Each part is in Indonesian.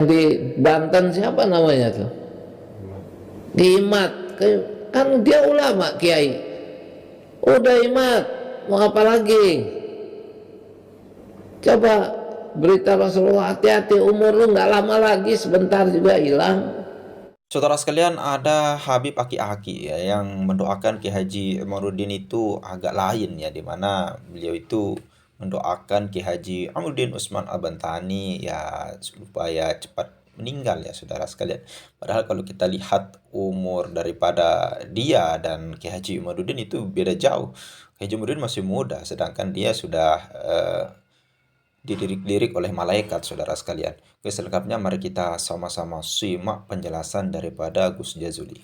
Di Banten siapa namanya tuh? Dimat. Kan dia ulama kiai. Udah Imat, mau apa lagi? Coba berita Rasulullah, hati-hati, umur lu nggak lama lagi, sebentar juga hilang. Saudara sekalian, ada Habib Aki-Aki ya yang mendoakan Ki Haji Imaduddin itu agak lain ya, di mana beliau itu mendoakan Ki Haji Amruddin Utsman Al-Bantani ya supaya cepat meninggal ya saudara sekalian. Padahal kalau kita lihat umur daripada dia dan Ki Haji Imaduddin itu beda jauh. Ki Haji Imaduddin masih muda, sedangkan dia sudah dilirik-lirik oleh malaikat, saudara sekalian. Oke, selengkapnya mari kita sama-sama simak penjelasan daripada Gus Jazuli.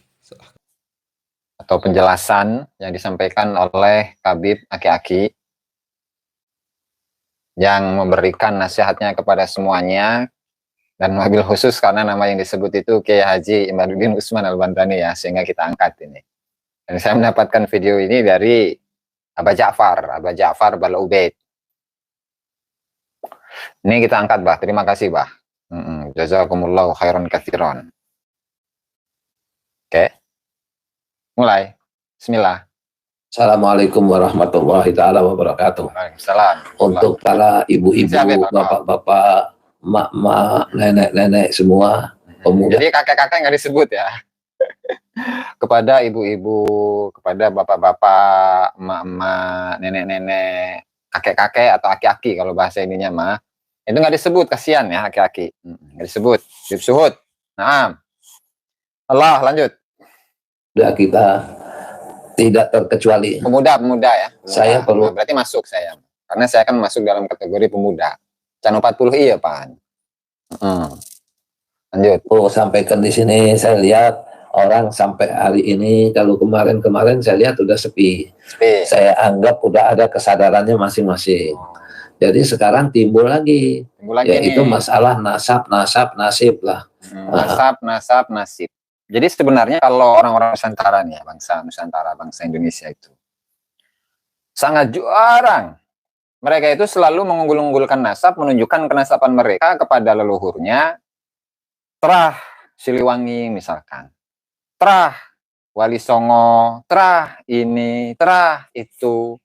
Atau penjelasan yang disampaikan oleh Habib Aki-Aki yang memberikan nasihatnya kepada semuanya, dan mobil khusus karena nama yang disebut itu Kiai Haji Imaduddin Utsman Al-Bantani ya, sehingga kita angkat ini. Dan saya mendapatkan video ini dari Aba Ja'far Bal Ubaid. Ini kita angkat, Bah. Terima kasih, Bah. Jazakumullahu khairan katsiran. Oke. Mulai. Bismillah. Assalamualaikum warahmatullahi taala wabarakatuh. Waalaikumsalam. Untuk para ibu-ibu, bapak-bapak, mak-mak, nenek-nenek semua, pemuda. Jadi kakek-kakek nggak disebut ya. Kepada ibu-ibu, kepada bapak-bapak, emak-emak, nenek-nenek, kakek-kakek atau aki-aki kalau bahasa ininya mah, itu nggak disebut, kasihan ya aki-aki, nggak disebut, disuhud. Nah, Allah lanjut. Sudah kita tidak terkecuali. Pemuda ya. Saya perlu. Nah, berarti masuk saya, karena saya kan masuk dalam kategori pemuda. Can 40 iya Pak. Lanjut. Oh, sampaikan di sini saya lihat orang sampai hari ini, kalau kemarin saya lihat udah sepi. Saya anggap udah ada kesadarannya masing-masing. Jadi sekarang timbul lagi yaitu nih masalah nasab nasib lah. Nasib. Jadi sebenarnya kalau orang-orang Nusantara nih ya, bangsa Nusantara, bangsa Indonesia itu sangat jarang. Mereka itu selalu mengunggul-unggulkan nasab, menunjukkan kenasaban mereka kepada leluhurnya. Terah Siliwangi misalkan, terah Wali Songo, terah ini, terah itu,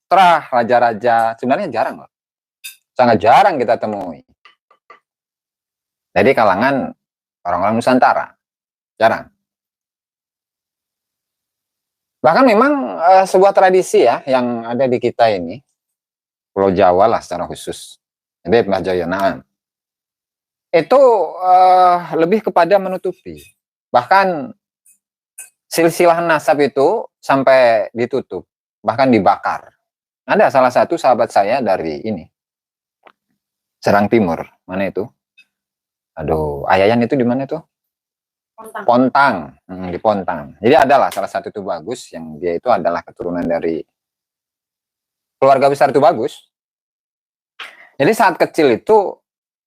terah raja-raja. Sebenarnya jarang loh, sangat jarang kita temui. Jadi kalangan orang-orang Nusantara jarang. Bahkan memang sebuah tradisi ya yang ada di kita ini, Pulau Jawa lah secara khusus. Jadi Mbah Jaya, nah, itu lebih kepada menutupi. Bahkan silsilah nasab itu sampai ditutup, bahkan dibakar. Ada salah satu sahabat saya dari ini, Serang Timur, mana itu? Aduh, Ayayan itu di mana itu? Pontang, di Pontang. Jadi adalah salah satu itu bagus, yang dia itu adalah keturunan dari keluarga besar itu bagus. Jadi saat kecil itu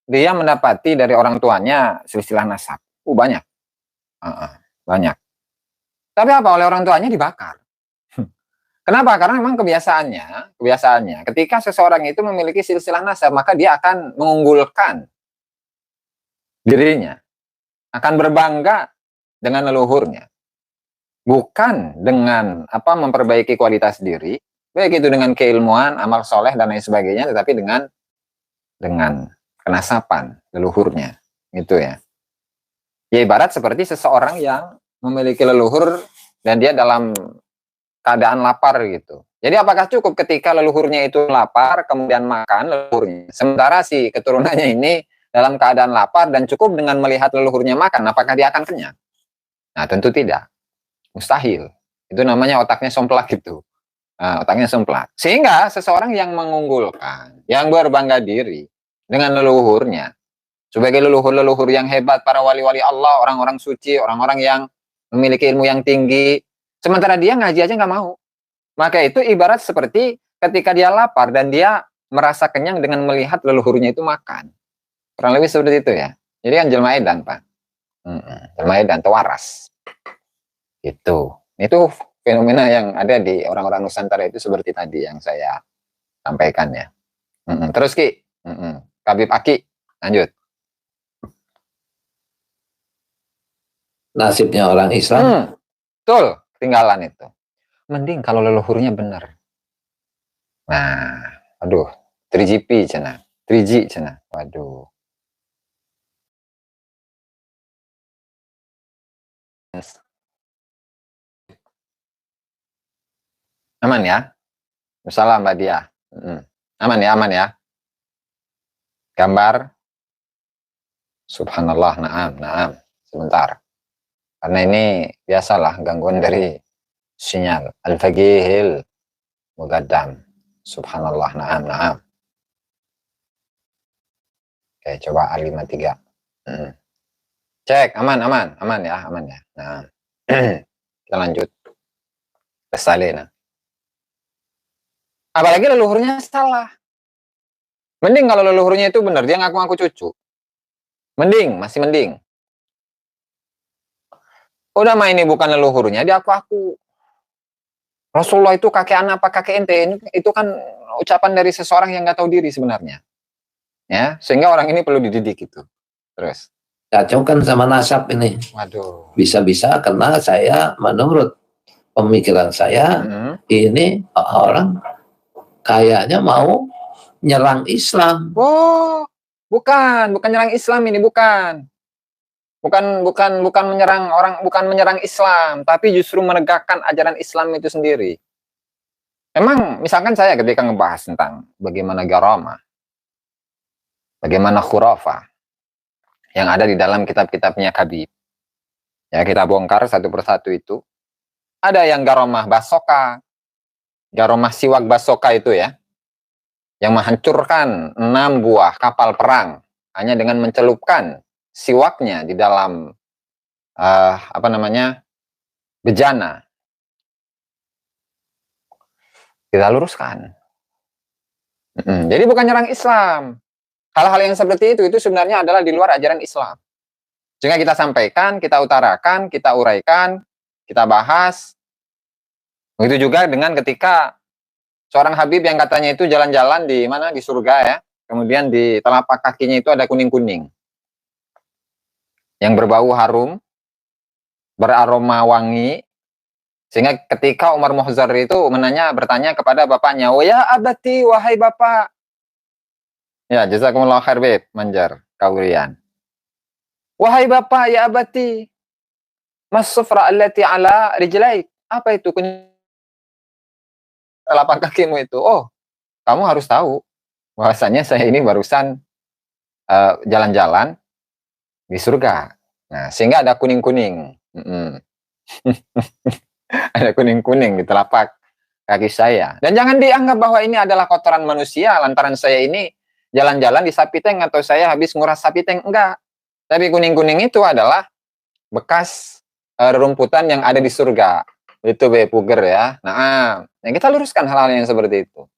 dia mendapati dari orang tuanya silsilah nasab. Banyak. Banyak. Tapi apa, oleh orang tuanya dibakar. Kenapa? Karena memang kebiasaannya ketika seseorang itu memiliki silsilah nasab, maka dia akan mengunggulkan dirinya, akan berbangga dengan leluhurnya, bukan dengan memperbaiki kualitas diri, baik itu dengan keilmuan, amal soleh dan lain sebagainya, tetapi dengan kenasaban leluhurnya, gitu ya. Ya ibarat seperti seseorang yang memiliki leluhur dan dia dalam keadaan lapar gitu. Jadi apakah cukup ketika leluhurnya itu lapar kemudian makan leluhurnya, sementara si keturunannya ini dalam keadaan lapar dan cukup dengan melihat leluhurnya makan, apakah dia akan kenyang? Nah tentu tidak, mustahil. Itu namanya otaknya somplak gitu. Nah, otaknya somplak. Sehingga seseorang yang mengunggulkan, yang berbangga diri dengan leluhurnya, sebagai leluhur-leluhur yang hebat, para wali-wali Allah, orang-orang suci, orang-orang yang memiliki ilmu yang tinggi, sementara dia ngaji aja nggak mau. Maka itu ibarat seperti ketika dia lapar dan dia merasa kenyang dengan melihat leluhurnya itu makan. Kurang lebih seperti itu ya. Jadi kan jelma edan, Pak. Jelma edan, tewaras. Itu fenomena yang ada di orang-orang Nusantara itu seperti tadi yang saya sampaikan ya. Terus Ki, Habib Aki, lanjut. nasibnya orang Islam. Betul, ketinggalan itu. Mending kalau leluhurnya benar. Nah, aduh, 3GP cina, 3G cina, waduh. Aman ya? Salam Mbak Dia. Aman ya? Gambar. Subhanallah, naam. Sebentar. Karena ini biasalah gangguan dari sinyal. Al-Faqihil Mugaddam. Subhanallah, naam. Oke, coba A53. Cek, aman ya. Nah, kita lanjut ke salina. Apalagi leluhurnya salah. Mending kalau leluhurnya itu benar, dia ngaku-ngaku cucu. Masih mending. Udah mah ini bukan leluhurnya, dia aku. Rasulullah itu kakek anak apa kakek ente, itu kan ucapan dari seseorang yang nggak tahu diri sebenarnya. Ya, sehingga orang ini perlu dididik itu. Terus. Kacaukan sama nasab ini. Waduh. Bisa-bisa karena saya menurut pemikiran saya ini orang kayaknya mau nyerang Islam. Oh, bukan nyerang Islam ini, bukan menyerang orang, bukan menyerang Islam, tapi justru menegakkan ajaran Islam itu sendiri. Memang misalkan saya ketika ngebahas tentang bagaimana garamah, bagaimana khurafah yang ada di dalam kitab-kitabnya Habib, ya kita bongkar satu persatu itu. Ada yang garamah basoka, garamah siwak basoka itu ya, yang menghancurkan 6 buah kapal perang hanya dengan mencelupkan siwaknya di dalam bejana. Kita luruskan. Jadi bukan nyerang Islam. Hal-hal yang seperti itu sebenarnya adalah di luar ajaran Islam. Sehingga kita sampaikan, kita utarakan, kita uraikan, kita bahas. Begitu juga dengan ketika seorang Habib yang katanya itu jalan-jalan di mana, di surga ya. Kemudian di telapak kakinya itu ada kuning-kuning yang berbau harum, beraroma wangi. Sehingga ketika Umar Muhzar itu bertanya kepada bapaknya, "Oh ya abati, wahai bapak." Ya, jazakumullah khair Beb, Manjar, Kaurian. "Wahai bapak, ya abati, mas sufra allati ala rijlaik." Apa itu telapak kakimu itu? "Oh, kamu harus tahu bahwasanya saya ini barusan jalan-jalan di surga." Nah, sehingga ada kuning-kuning. Ada kuning-kuning di telapak kaki saya. Dan jangan dianggap bahwa ini adalah kotoran manusia lantaran saya ini jalan-jalan di sapi tank atau saya habis nguras sapi tank. Enggak. Tapi kuning-kuning itu adalah bekas rerumputan yang ada di surga. Itu Puger ya. Nah, kita luruskan hal-hal yang seperti itu.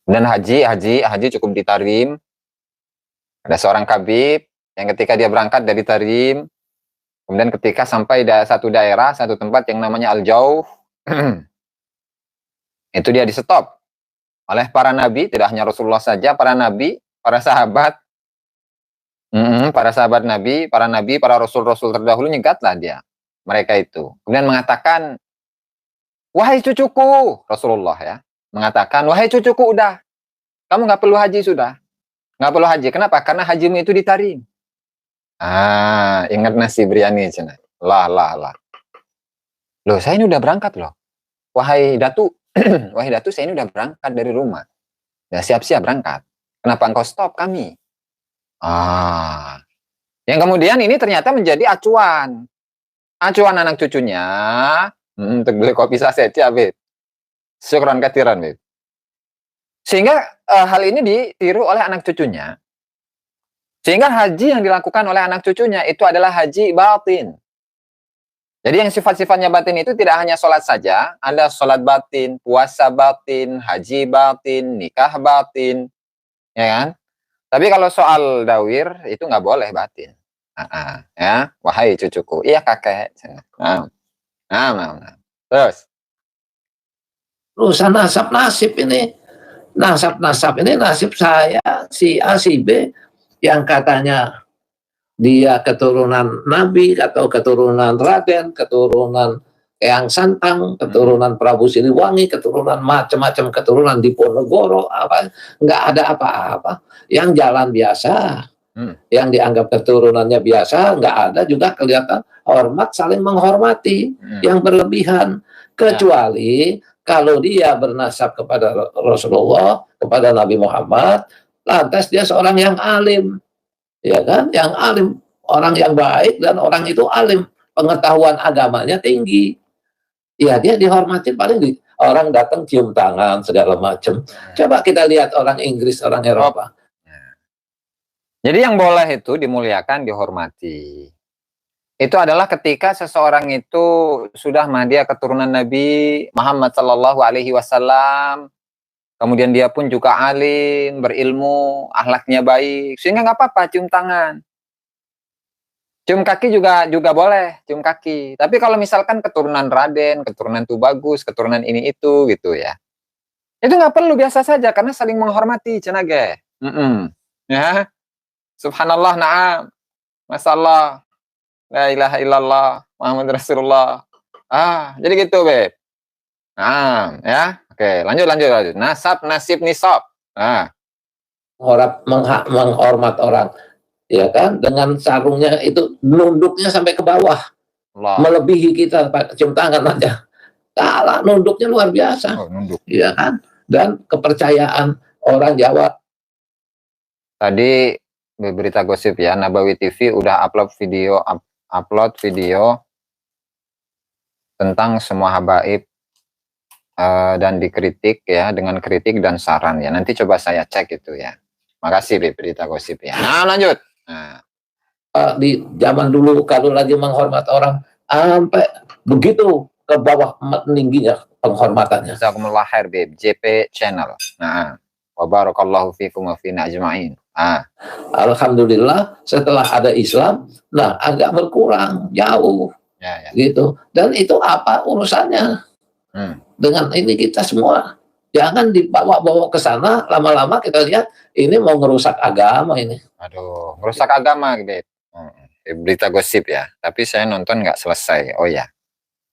Dan haji cukup ditarim. Ada seorang kabib yang ketika dia berangkat dari Tarim, kemudian ketika sampai satu daerah, satu tempat yang namanya Al-Jauh, itu dia di stop oleh para nabi, tidak hanya Rasulullah saja, para nabi, para sahabat, para nabi, para rasul-rasul terdahulu nyegatlah dia, mereka itu. Kemudian mengatakan, "Wahai cucuku," Rasulullah ya, mengatakan, "Wahai cucuku, udah, kamu nggak perlu haji sudah, nggak perlu haji." Kenapa? Karena hajimu itu ditarim. Ingat nasi biryani cina. Lah. Loh, saya ini udah berangkat loh. Wahai Datu, wahai Datu, saya ini udah berangkat dari rumah. Ya, siap-siap berangkat. Kenapa engkau stop kami? Yang kemudian ini ternyata menjadi acuan. Acuan anak cucunya untuk beli kopi saset ya, Beb. Syukran katiran, Beb. Sehingga hal ini ditiru oleh anak cucunya. Sehingga haji yang dilakukan oleh anak cucunya itu adalah haji batin. Jadi yang sifat-sifatnya batin itu tidak hanya sholat saja, ada sholat batin, puasa batin, haji batin, nikah batin, ya kan? Tapi kalau soal dawir itu nggak boleh batin. Ya, wahai cucuku, iya kakek. Terus Urusan nasab-nasib ini, nasab-nasib ini nasib saya si A si B yang katanya dia keturunan Nabi atau keturunan Raden, keturunan Eyang Santang, keturunan Prabu Siliwangi, keturunan macam-macam keturunan Diponegoro, apa nggak ada apa-apa. Yang jalan biasa, yang dianggap keturunannya biasa, nggak ada juga kelihatan hormat, saling menghormati yang berlebihan. Kecuali kalau dia bernasab kepada Rasulullah, kepada Nabi Muhammad, lantas dia seorang yang alim, ya kan, yang alim, orang yang baik dan orang itu alim, pengetahuan agamanya tinggi. Ya dia dihormati, paling orang datang cium tangan segala macam. Coba kita lihat orang Inggris, orang Eropa. Jadi yang boleh itu dimuliakan, dihormati. Itu adalah ketika seseorang itu sudah dia keturunan Nabi Muhammad Sallallahu Alaihi Wasallam, kemudian dia pun juga alim, berilmu, akhlaknya baik, sehingga nggak apa-apa cium tangan. Cium kaki juga boleh, cium kaki. Tapi kalau misalkan keturunan Raden, keturunan Tubagus, keturunan ini itu gitu ya, itu nggak perlu, biasa saja karena saling menghormati, cenage. Ya, Subhanallah, na'am, masallah, la ilaha illallah, Muhammad Rasulullah. Jadi gitu, Beb. Na'am, ya. Oke, lanjut. Nasab, nasib, nisab. Menghormat orang, ya kan, dengan sarungnya itu nunduknya sampai ke bawah, Allah, melebihi kita cium tangan aja. Kalah, nunduknya luar biasa, nunduk, ya kan. Dan kepercayaan orang Jawa. Tadi berita gosip ya, Nabawi TV udah upload video tentang semua habaib dan dikritik ya, dengan kritik dan saran ya. Nanti coba saya cek itu ya. Makasih berita gosip ya. Nah, lanjut. Di zaman dulu kalau lagi menghormat orang sampai begitu ke bawah tingginya penghormatannya. Jazakumullah khair, Beb. JP Channel. Nah, wa barakallahu fikum wa fina ajma'in. Alhamdulillah setelah ada Islam, nah agak berkurang jauh, ya. Gitu. Dan itu apa urusannya dengan ini kita semua? Jangan dibawa-bawa ke sana, lama-lama kita lihat ini mau ngerusak agama ini. Aduh, ngerusak agama, Beb. Berita gosip ya, tapi saya nonton nggak selesai. Oh ya,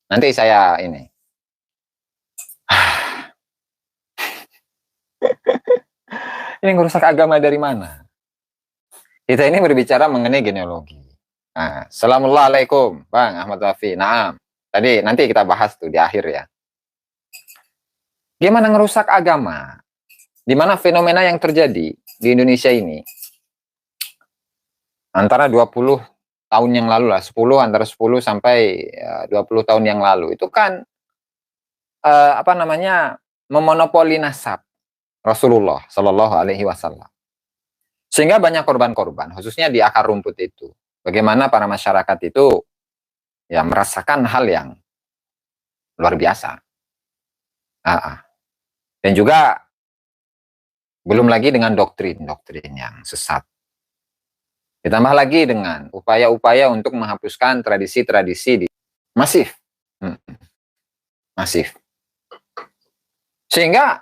nanti saya ini. Ini ngerusak agama dari mana? Kita ini berbicara mengenai genealogi. Assalamualaikum, Bang Ahmad Wafi. Naam. Tadi nanti kita bahas tuh di akhir ya. Gimana ngerusak agama? Di mana fenomena yang terjadi di Indonesia ini antara 20 tahun yang lalu lah, antara 10 sampai 20 tahun yang lalu itu kan memonopoli nasab Rasulullah Shallallahu Alaihi Wasallam, sehingga banyak korban-korban, khususnya di akar rumput itu. Bagaimana para masyarakat itu ya merasakan hal yang luar biasa. Dan juga belum lagi dengan doktrin yang sesat. Ditambah lagi dengan upaya-upaya untuk menghapuskan tradisi-tradisi masif. Masif. Sehingga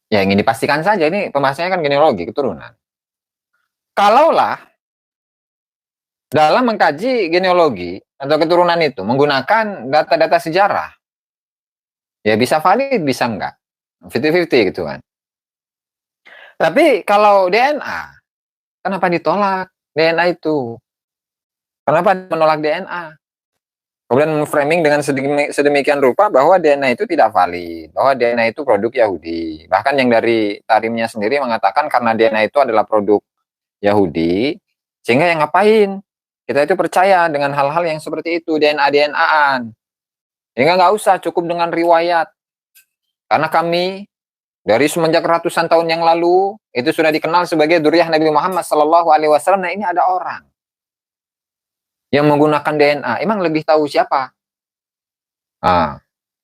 ya ingin dipastikan saja, ini pembahasannya kan genealogi keturunan. Kalaulah dalam mengkaji genealogi atau keturunan itu menggunakan data-data sejarah, ya bisa valid, bisa enggak. 50-50 gitu kan. Tapi kalau DNA, kenapa ditolak DNA itu? Kenapa menolak DNA? Kemudian memframing dengan sedemikian rupa bahwa DNA itu tidak valid, bahwa DNA itu produk Yahudi. Bahkan yang dari Tarimnya sendiri mengatakan karena DNA itu adalah produk Yahudi, sehingga yang ngapain? Kita itu percaya dengan hal-hal yang seperti itu, DNA-an. Sehingga nggak usah, cukup dengan riwayat. Karena kami dari semenjak ratusan tahun yang lalu itu sudah dikenal sebagai dzurriyyah Nabi Muhammad Sallallahu Alaihi Wasallam. Nah, ini ada orang yang menggunakan DNA. Emang lebih tahu siapa?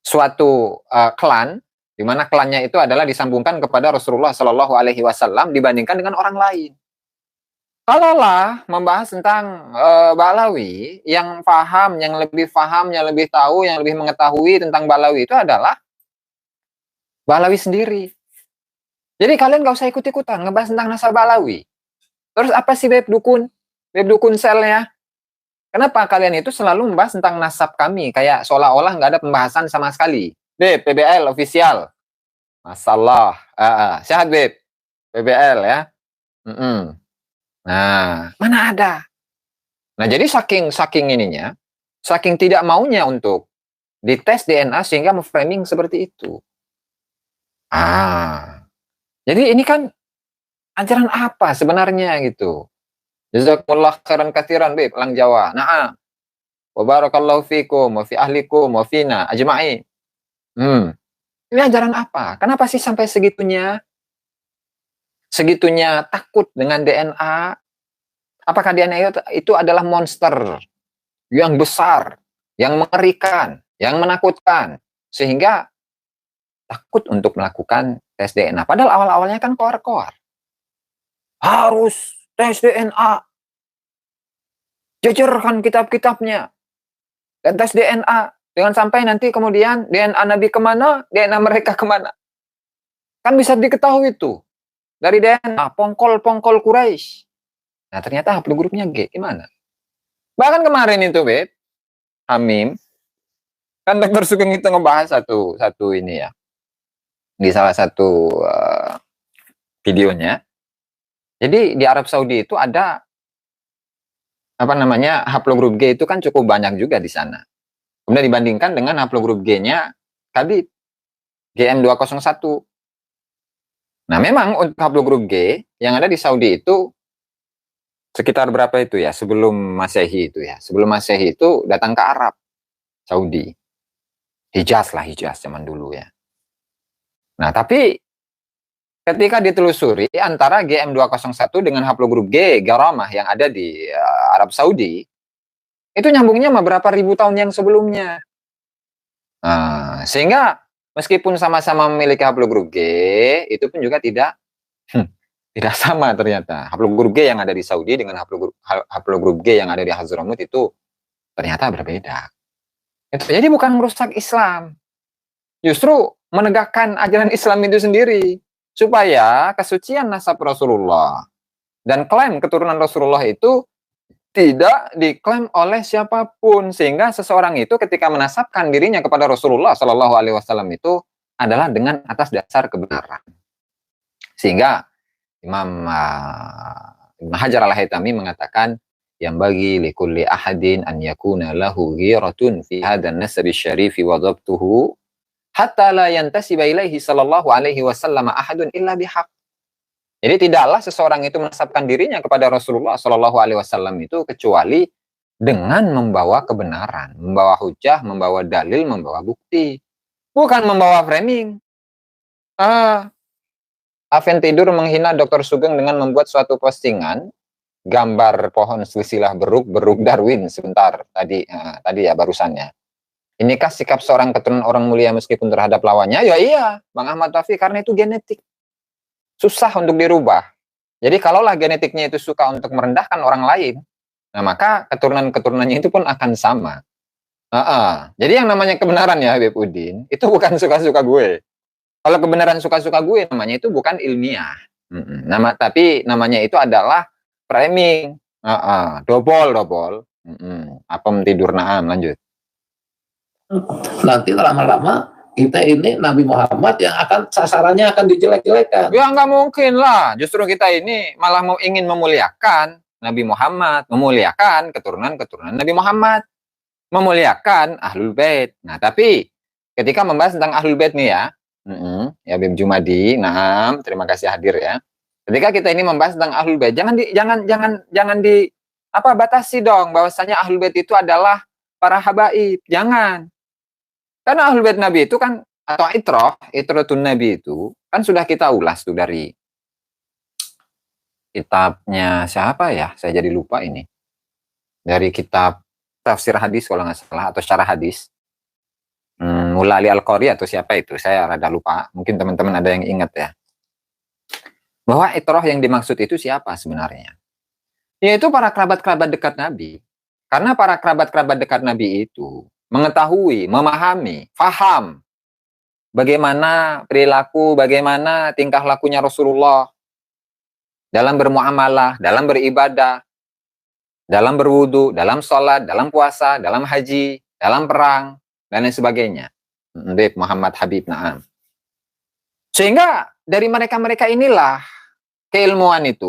Suatu klan, di mana klannya itu adalah disambungkan kepada Rasulullah Sallallahu Alaihi Wasallam dibandingkan dengan orang lain. Kalaulah membahas tentang Ba'lawi, yang paham, yang lebih tahu, yang lebih mengetahui tentang Ba'lawi itu adalah Ba'lawi sendiri. Jadi kalian gak usah ikut-ikutan ngebahas tentang nasab Alawi. Terus apa sih web dukun? Web dukun sel ya? Kenapa kalian itu selalu membahas tentang nasab kami? Kayak seolah-olah nggak ada pembahasan sama sekali. Beb, PBL official. Masalah. Sehat, Beb. PBL ya. Nah, mana ada? Nah, jadi saking ininya, saking tidak maunya untuk dites DNA sehingga memframing seperti itu. Jadi ini kan ajaran apa sebenarnya gitu? Jazakumullah khairan katsiran, Beb, Lang Jawa. Nah, wa barakallahu fikum wa fi ahlikum wa fina ajma'in. Ini ajaran apa? Kenapa sih sampai segitunya? Segitunya takut dengan DNA? Apakah DNA itu adalah monster yang besar, yang mengerikan, yang menakutkan, sehingga takut untuk melakukan tes DNA? Padahal awal-awalnya kan koar-koar. Harus tes DNA. Jejerkan kitab-kitabnya. Dan tes DNA. Jangan sampai nanti kemudian DNA Nabi kemana, DNA mereka kemana. Kan bisa diketahui tuh. Dari DNA, pongkol-pongkol Quraisy. Nah ternyata haplogrupnya G, gimana? Bahkan kemarin itu, Beb, Hamim, kan Dr. Sugeng itu ngebahas satu ini ya. Di salah satu videonya. Jadi di Arab Saudi itu ada haplogrup G itu kan cukup banyak juga di sana. Kemudian dibandingkan dengan haplogrup G-nya tadi GM201. Nah, memang untuk haplogrup G yang ada di Saudi itu sekitar berapa itu ya? Sebelum Masehi itu ya. Sebelum Masehi itu datang ke Arab Saudi. Hijaz zaman dulu ya. Nah, tapi ketika ditelusuri antara GM201 dengan haplogrup G, Garamah yang ada di Arab Saudi, itu nyambungnya sama berapa ribu tahun yang sebelumnya. Sehingga meskipun sama-sama memiliki haplogrup G, itu pun juga tidak sama ternyata. Haplogrup G yang ada di Saudi dengan haplogrup G yang ada di Hadramut itu ternyata berbeda. Jadi bukan merusak Islam. Justru menegakkan ajaran Islam itu sendiri. Supaya kesucian nasab Rasulullah dan klaim keturunan Rasulullah itu tidak diklaim oleh siapapun, sehingga seseorang itu ketika menasabkan dirinya kepada Rasulullah Shallallahu Alaihi Wasallam itu adalah dengan atas dasar kebenaran. Sehingga Imam Ibnu Hajar Al-Haytami mengatakan yang bagi likulli ahadin an yakuna lahu ghiratun fi hadan nasabi syarifi wa dhabtuhu hatta la yantasiba ilaihi sallallahu alaihi wasallam ahadun illa bihaq. Jadi tidaklah seseorang itu menasabkan dirinya kepada Rasulullah sallallahu alaihi wasallam itu kecuali dengan membawa kebenaran, membawa hujah, membawa dalil, membawa bukti, bukan membawa framing. Aven tidur menghina Dr. Sugeng dengan membuat suatu postingan gambar pohon silsilah beruk Darwin sebentar tadi ya barusannya. Inikah sikap seorang keturunan orang mulia meskipun terhadap lawannya? Ya iya, Bang Ahmad Taufik, karena itu genetik. Susah untuk dirubah. Jadi kalaulah genetiknya itu suka untuk merendahkan orang lain, nah maka keturunan-keturunannya itu pun akan sama. Jadi yang namanya kebenaran ya Habib Udin, itu bukan suka-suka gue. Kalau kebenaran suka-suka gue, namanya itu bukan ilmiah. Tapi namanya itu adalah framing. Dobol. Apa tidur naam, lanjut. Nanti lama-lama kita ini Nabi Muhammad yang akan sasarannya akan dijelek-jelekan. Ya nggak mungkin lah. Justru kita ini malah ingin memuliakan Nabi Muhammad, memuliakan keturunan-keturunan Nabi Muhammad, memuliakan Ahlul Bait. Nah, tapi ketika membahas tentang Ahlul Bait nih ya Bim Jumadi, terima kasih hadir ya. Ketika kita ini membahas tentang Ahlul Bait, jangan batasi dong bahwasanya Ahlul Bait itu adalah para habaib. Jangan. Karena Ahlul Bait Nabi itu kan, atau Itrotun Nabi itu, kan sudah kita ulas tuh dari kitabnya siapa ya? Saya jadi lupa ini. Dari kitab tafsir hadis kalau nggak salah, atau syarah hadis. Mulali Al-Qari atau siapa itu? Saya rada lupa. Mungkin teman-teman ada yang ingat ya. Bahwa Itroh yang dimaksud itu siapa sebenarnya? Yaitu para kerabat-kerabat dekat Nabi. Karena para kerabat-kerabat dekat Nabi itu mengetahui, memahami, faham bagaimana perilaku, bagaimana tingkah lakunya Rasulullah dalam bermuamalah, dalam beribadah, dalam berwudu, dalam sholat, dalam puasa, dalam haji, dalam perang, dan lain sebagainya. Muhammad Habib, na'am. Sehingga dari mereka-mereka inilah keilmuan itu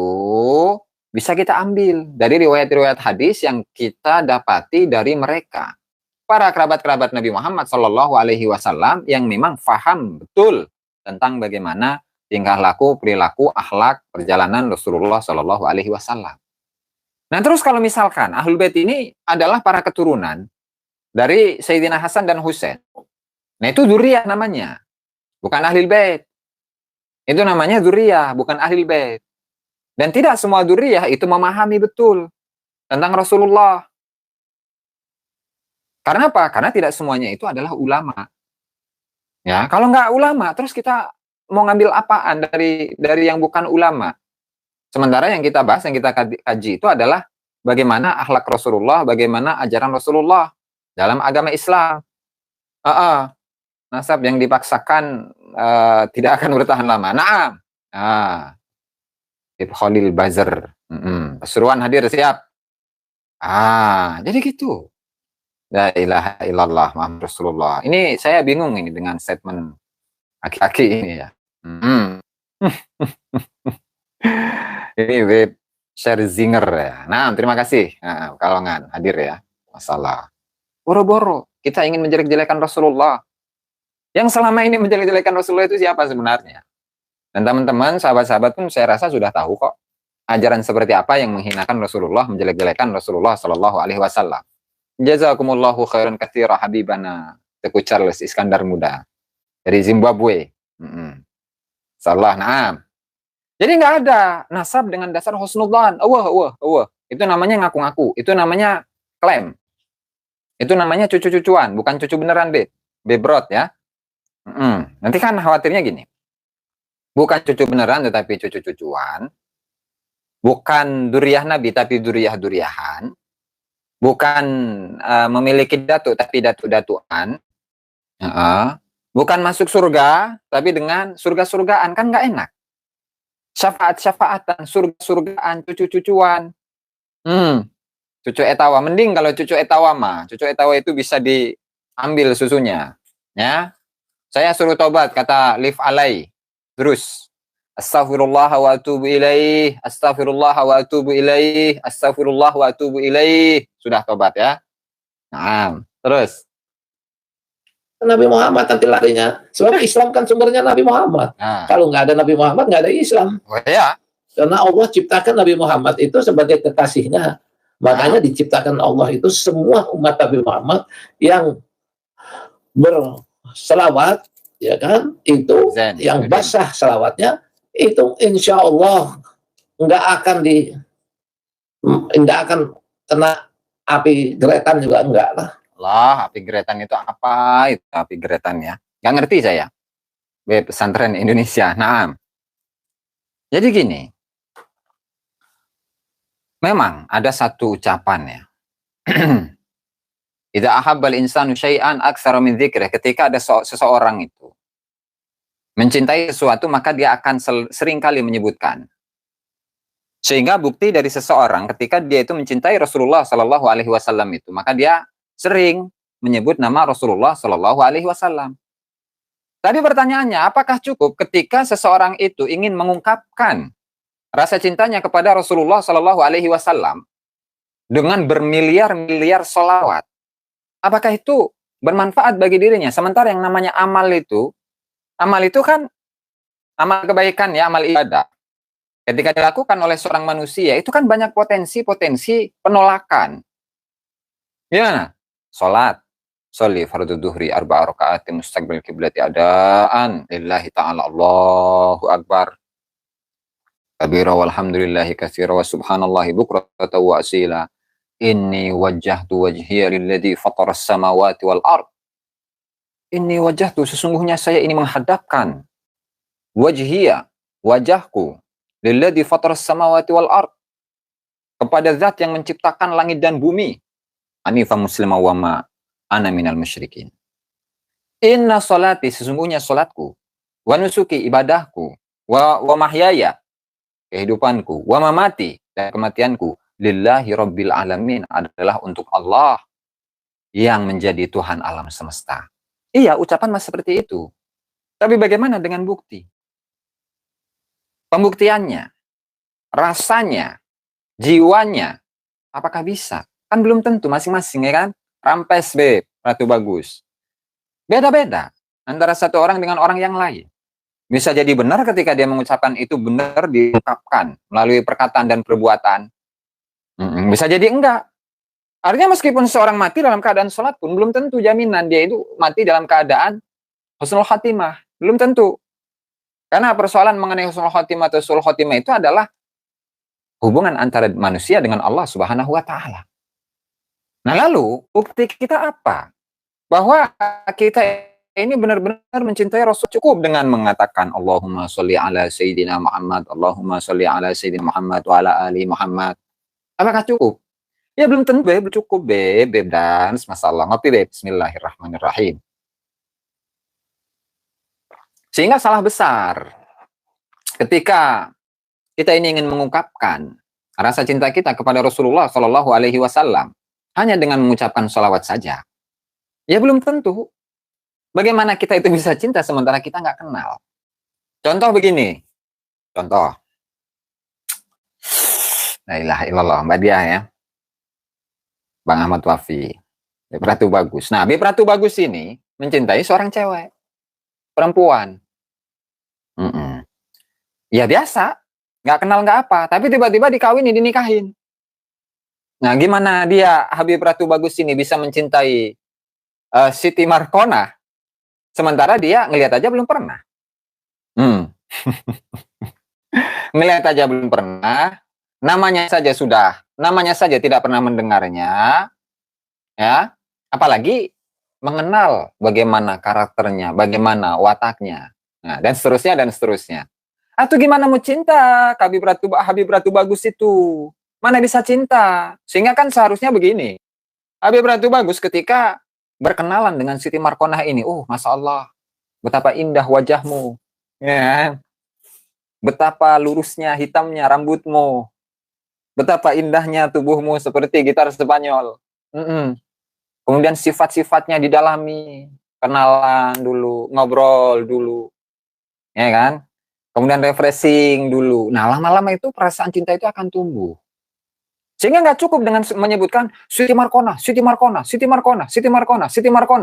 bisa kita ambil dari riwayat-riwayat hadis yang kita dapati dari mereka. Para kerabat-kerabat Nabi Muhammad Shallallahu Alaihi Wasallam yang memang faham betul tentang bagaimana tingkah laku, perilaku, akhlak, perjalanan Rasulullah Shallallahu Alaihi Wasallam. Nah terus kalau misalkan Ahlul Bait ini adalah para keturunan dari Sayyidina Hasan dan Husain, nah itu dzurriyyah namanya, bukan Ahlul Bait. Itu namanya dzurriyyah, bukan Ahlul Bait. Dan tidak semua dzurriyyah itu memahami betul tentang Rasulullah. Karena apa? Karena tidak semuanya itu adalah ulama. Ya, kalau nggak ulama, terus kita mau ngambil apaan dari yang bukan ulama? Sementara yang kita bahas, yang kita kaji itu adalah bagaimana akhlak Rasulullah, bagaimana ajaran Rasulullah dalam agama Islam. Nasab yang dipaksakan tidak akan bertahan lama. Naam. Khalil Bazar. Pasuruan hadir siap. Jadi gitu. La ilaha illallah Muhammad Rasulullah. Ini saya bingung ini dengan statement aki-aki ini ya. Ini web Scherzinger ya. Nah, terima kasih. Kalongan hadir ya. Masalah. Boro-boro kita ingin menjelek-jelekan Rasulullah. Yang selama ini menjelek-jelekan Rasulullah itu siapa sebenarnya? Dan teman-teman, sahabat-sahabat pun saya rasa sudah tahu kok ajaran seperti apa yang menghinakan Rasulullah, menjelek-jelekan Rasulullah Shallallahu Alaihi Wasallam. Jazakumullahu khairan katsira habibana Teguh Charles Iskandar Muda dari Zimbabwe. Salah, naam. Jadi nggak ada nasab dengan dasar husnudzan. Itu namanya ngaku-ngaku. Itu namanya klaim. Itu namanya cucu-cucuan, bukan cucu beneran, Bebrot ya. Nanti kan khawatirnya gini. Bukan cucu beneran tetapi cucu-cucuan. Bukan duriyah Nabi tapi duriyah-duriyahan. Bukan memiliki datu tapi datu-datuan. Bukan masuk surga tapi dengan surga-surgaan, kan nggak enak. Syafaat-syafaatan, surga-surgaan, cucu-cucuan. Cucu etawa, mending kalau cucu etawa mah. Cucu etawa itu bisa diambil susunya. Ya, saya suruh tobat, kata Lif Alai. Terus, astaghfirullah wa atubu ilaih, astaghfirullah wa atubu ilaih, astaghfirullah wa atubu ilaih. Sudah tobat ya. Nah, terus. Nabi Muhammad nanti larinya. Sebab Islam kan sumbernya Nabi Muhammad. Kalau nggak ada Nabi Muhammad, nggak ada Islam. Ya. Karena Allah ciptakan Nabi Muhammad itu sebagai kekasihnya. Makanya diciptakan Allah itu semua umat Nabi Muhammad yang berselawat, ya kan? Itu yang basah selawatnya, itu insya Allah nggak akan kena api geretan juga enggak lah. Api geretan itu apa? Itu api geretan ya. Nggak ngerti saya. Pesantren Indonesia. Nah, jadi gini. Memang ada satu ucapan ya. Idza ahabbal insanu syai'an aktsara min dzikrih. Ketika ada seseorang itu mencintai sesuatu, maka dia akan sering kali menyebutkan. Sehingga bukti dari seseorang ketika dia itu mencintai Rasulullah Shallallahu Alaihi Wasallam itu, maka dia sering menyebut nama Rasulullah Shallallahu Alaihi Wasallam. Tapi pertanyaannya, apakah cukup ketika seseorang itu ingin mengungkapkan rasa cintanya kepada Rasulullah Shallallahu Alaihi Wasallam dengan bermiliar-miliar sholawat? Apakah itu bermanfaat bagi dirinya? Sementara yang namanya amal itu kan amal kebaikan ya, amal ibadah. Ketika dilakukan oleh seorang manusia, itu kan banyak potensi-potensi penolakan. Gimana? Sholat, sholli fardhu duhri arba'a raka'atin mustaqbil kiblati adaan lillahi ta'ala Allahu akbar. Kabira walhamdulillahi katsira wa subhanallahi bukratan wa asila. Inni wajjahtu wajhiya lilladzi fataras samawati wal ard. Inni wajjahtu, sesungguhnya saya ini menghadapkan wajhiya, wajahku, lilladzi fataras samawati wal ard, kepada zat yang menciptakan langit dan bumi. Hanifan muslimah wa ma ana minal musyrikin. Inna sholati, sesungguhnya sholatku, wa nusuki, ibadahku, wa mahyaya, kehidupanku, wa mamati, dan kematianku, lillahi rabbil alamin, adalah untuk Allah yang menjadi Tuhan alam semesta. Iya, ucapan masih seperti itu. Tapi bagaimana dengan bukti? Pembuktiannya, rasanya, jiwanya, apakah bisa? Kan belum tentu masing-masing, ya kan? Rampes, Ratu Bagus. Beda-beda antara satu orang dengan orang yang lain. Bisa jadi benar ketika dia mengucapkan itu benar diungkapkan melalui perkataan dan perbuatan. Bisa jadi enggak. Artinya meskipun seorang mati dalam keadaan sholat pun belum tentu jaminan dia itu mati dalam keadaan husnul khotimah. Belum tentu. Karena persoalan mengenai husnul khotimah atau sul khotimah itu adalah hubungan antara manusia dengan Allah Subhanahu wa Ta'ala. Nah, lalu bukti kita apa? Bahwa kita ini benar-benar mencintai Rasul, cukup dengan mengatakan Allahumma sholli ala Sayyidina Muhammad, Allahumma sholli ala Sayyidina Muhammad wa ala ali Muhammad. Apakah cukup? Ya belum tentu, belum cukup, Beb. Dan masalah ngopi, Beb. Bismillahirrahmanirrahim. Sehingga salah besar ketika kita ini ingin mengungkapkan rasa cinta kita kepada Rasulullah Shallallahu Alaihi Wasallam hanya dengan mengucapkan sholawat saja. Ya belum tentu. Bagaimana kita itu bisa cinta sementara kita nggak kenal? Contoh begini. Contoh. La ilaha illallah, Mbak Dia ya. Bang Ahmad Wafi. Beb Ratu Bagus. Nah, Beb Ratu Bagus ini mencintai seorang cewek. Perempuan. Ya biasa. Nggak kenal nggak apa. Tapi tiba-tiba dikawini, dinikahin. Nah, gimana dia, Habib Ratu Bagus ini bisa mencintai Siti Markona, sementara dia ngelihat aja belum pernah. Ngelihat aja belum pernah, namanya saja tidak pernah mendengarnya, ya, apalagi mengenal bagaimana karakternya, bagaimana wataknya, nah, dan seterusnya. Atau gimana mau cinta Habib Ratu Bagus itu? Mana bisa cinta? Sehingga kan seharusnya begini, Habib Ratu Bagus ketika berkenalan dengan Siti Markonah ini, Masya Allah, betapa indah wajahmu, ya, betapa lurusnya hitamnya rambutmu, betapa indahnya tubuhmu seperti gitar Spanyol. Kemudian sifat-sifatnya didalami, kenalan dulu, ngobrol dulu, ya kan? Kemudian refreshing dulu. Nah, lama-lama itu perasaan cinta itu akan tumbuh. Sehingga nggak cukup dengan menyebutkan Siti Markona.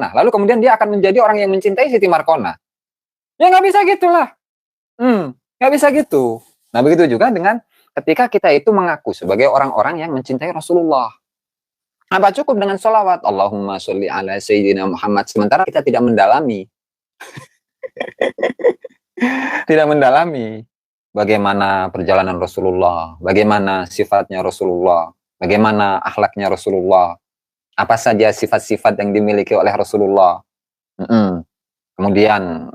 Lalu kemudian dia akan menjadi orang yang mencintai Siti Markona. Ya nggak bisa gitulah. Nggak bisa gitu. Nah, begitu juga dengan ketika kita itu mengaku sebagai orang-orang yang mencintai Rasulullah. Apa cukup dengan sholawat? Allahumma sholli ala Sayyidina Muhammad. Sementara kita tidak mendalami. Tidak mendalami bagaimana perjalanan Rasulullah, bagaimana sifatnya Rasulullah, bagaimana akhlaknya Rasulullah, apa saja sifat-sifat yang dimiliki oleh Rasulullah. Kemudian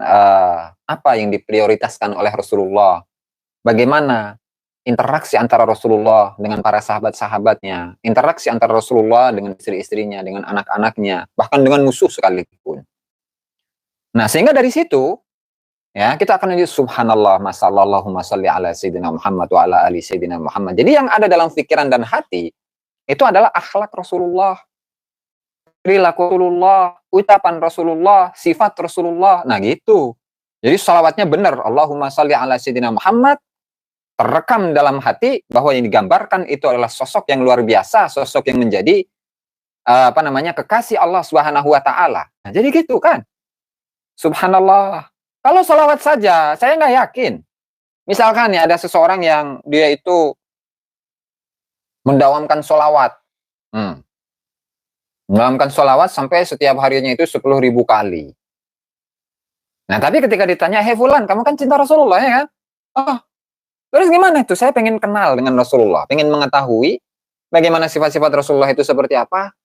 apa yang diprioritaskan oleh Rasulullah, bagaimana interaksi antara Rasulullah dengan para sahabat-sahabatnya, interaksi antara Rasulullah dengan istri-istrinya, dengan anak-anaknya, bahkan dengan musuh sekalipun. Nah, sehingga dari situ, ya, kita akan menuju subhanallah, masyaallah, Allahumma sholli ala Sayyidina Muhammad wa ala ali Sayyidina Muhammad. Jadi yang ada dalam pikiran dan hati itu adalah akhlak Rasulullah, perilaku Rasulullah, ucapan Rasulullah, sifat Rasulullah. Nah, gitu. Jadi salawatnya benar, Allahumma sholli ala Sayyidina Muhammad, terekam dalam hati bahwa yang digambarkan itu adalah sosok yang luar biasa, sosok yang menjadi kekasih Allah Subhanahu wa Ta'ala. Nah, jadi gitu kan. Subhanallah. Kalau salawat saja, saya nggak yakin. Misalkan ya ada seseorang yang dia itu mendawamkan salawat. Mendawamkan salawat sampai setiap harinya itu 10.000 kali. Nah, tapi ketika ditanya, "Hei Fulan, kamu kan cinta Rasulullah ya kan?" Terus gimana itu? Saya pengen kenal dengan Rasulullah, pengen mengetahui bagaimana sifat-sifat Rasulullah itu seperti apa.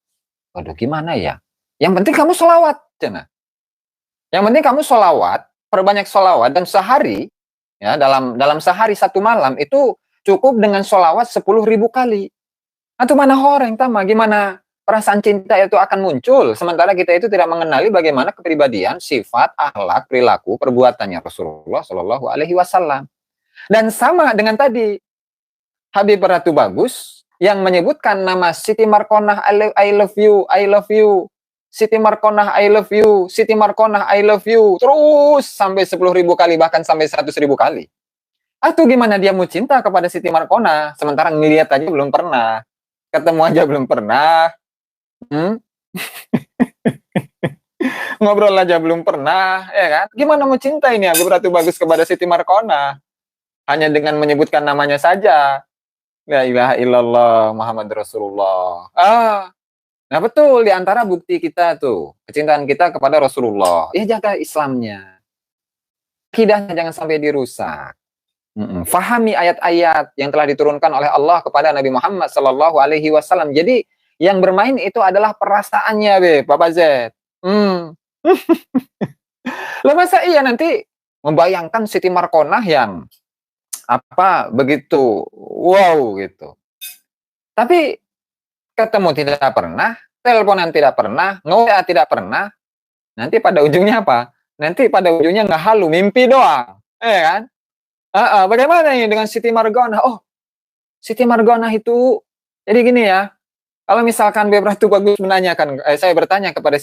Waduh, gimana ya? Yang penting kamu salawat, cina. Yang penting kamu salawat, perbanyak salawat, dan sehari, ya, dalam sehari satu malam itu cukup dengan salawat 10.000 kali. Atau mana orang tama, gimana perasaan cinta itu akan muncul, sementara kita itu tidak mengenali bagaimana kepribadian, sifat, akhlak, perilaku, perbuatannya Rasulullah Shallallahu Alaihi Wasallam. Dan sama dengan tadi Habib Ratu Bagus yang menyebutkan nama Siti Markonah, I love you, I love you. Siti Markonah, I love you. Siti Markonah, I love you. Terus sampai 10.000 kali, bahkan sampai 100.000 kali. Atau gimana dia mau cinta kepada Siti Markonah, sementara ngelihat aja belum pernah, ketemu aja belum pernah, ngobrol aja belum pernah, ya kan? Gimana mau cinta ini Habib Ratu Bagus kepada Siti Markonah? Hanya dengan menyebutkan namanya saja. La ilaha illallah Muhammad Rasulullah. Nah betul, di antara bukti kita tuh, kecintaan kita kepada Rasulullah, ya jaga Islamnya. Akidahnya jangan sampai dirusak. Fahami ayat-ayat yang telah diturunkan oleh Allah kepada Nabi Muhammad Sallallahu Alaihi Wasallam. Jadi yang bermain itu adalah perasaannya, Bapak Z. Lah masa iya nanti membayangkan Siti Markonah yang begitu wow gitu. Tapi ketemu tidak pernah, teleponan tidak pernah, nge-WA tidak pernah. Nanti pada ujungnya apa? Nanti pada ujungnya nggak halu, mimpi doang, kan? Bagaimana ini dengan Siti Margonah? Oh, Siti Margonah itu, jadi gini ya, kalau misalkan Habib Ratu Bagus menanyakan, saya bertanya kepada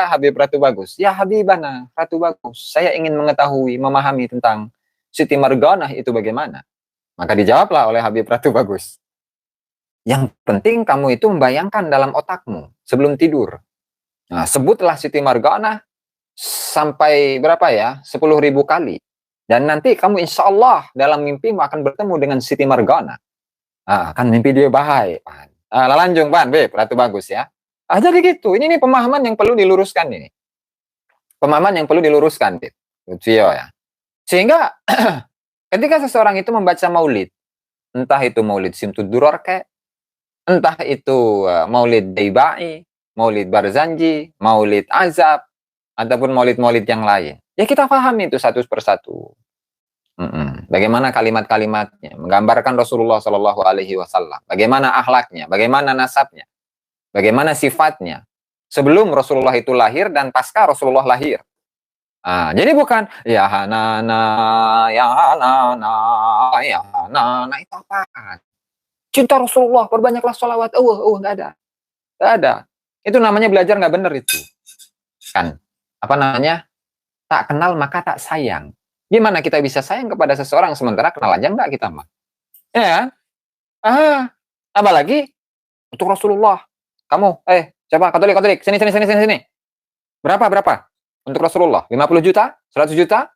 Habib Ratu Bagus, ya Habibana Ratu Bagus, saya ingin mengetahui, memahami tentang Siti Margonah itu bagaimana? Maka dijawablah oleh Habib Ratu Bagus. Yang penting kamu itu membayangkan dalam otakmu sebelum tidur. Nah, sebutlah Siti Margonah sampai berapa ya? 10.000 kali. Dan nanti kamu insya Allah dalam mimpimu akan bertemu dengan Siti Margonah. Kan mimpi dia baik. Lanjung, Beb, Ratu Bagus ya. Jadi gitu. Ini pemahaman yang perlu diluruskan ini. Pemahaman yang perlu diluruskan, Beb. Lutfio ya. Sehingga ketika seseorang itu membaca maulid, entah itu maulid Simtud Duror entah itu maulid Daibai, maulid Barzanji, maulid Azab, ataupun maulid-maulid yang lain. Ya kita pahami itu satu persatu. Bagaimana kalimat-kalimatnya, menggambarkan Rasulullah Shallallahu Alaihi Wasallam. Bagaimana akhlaknya, bagaimana nasabnya, bagaimana sifatnya sebelum Rasulullah itu lahir dan pasca Rasulullah lahir. Jadi bukan ya Hanana, ya Hanana, ya Hanana, itu apaan? Cinta Rasulullah, perbanyaklah sholawat. Nggak ada, nggak ada. Itu namanya belajar nggak benar itu. Kan? Apa namanya? Tak kenal maka tak sayang. Gimana kita bisa sayang kepada seseorang sementara kenal aja enggak kita mah? Ya. Apalagi untuk Rasulullah. Kamu, coba Katolik, sini. Berapa? Untuk Rasulullah? 50 juta? 100 juta?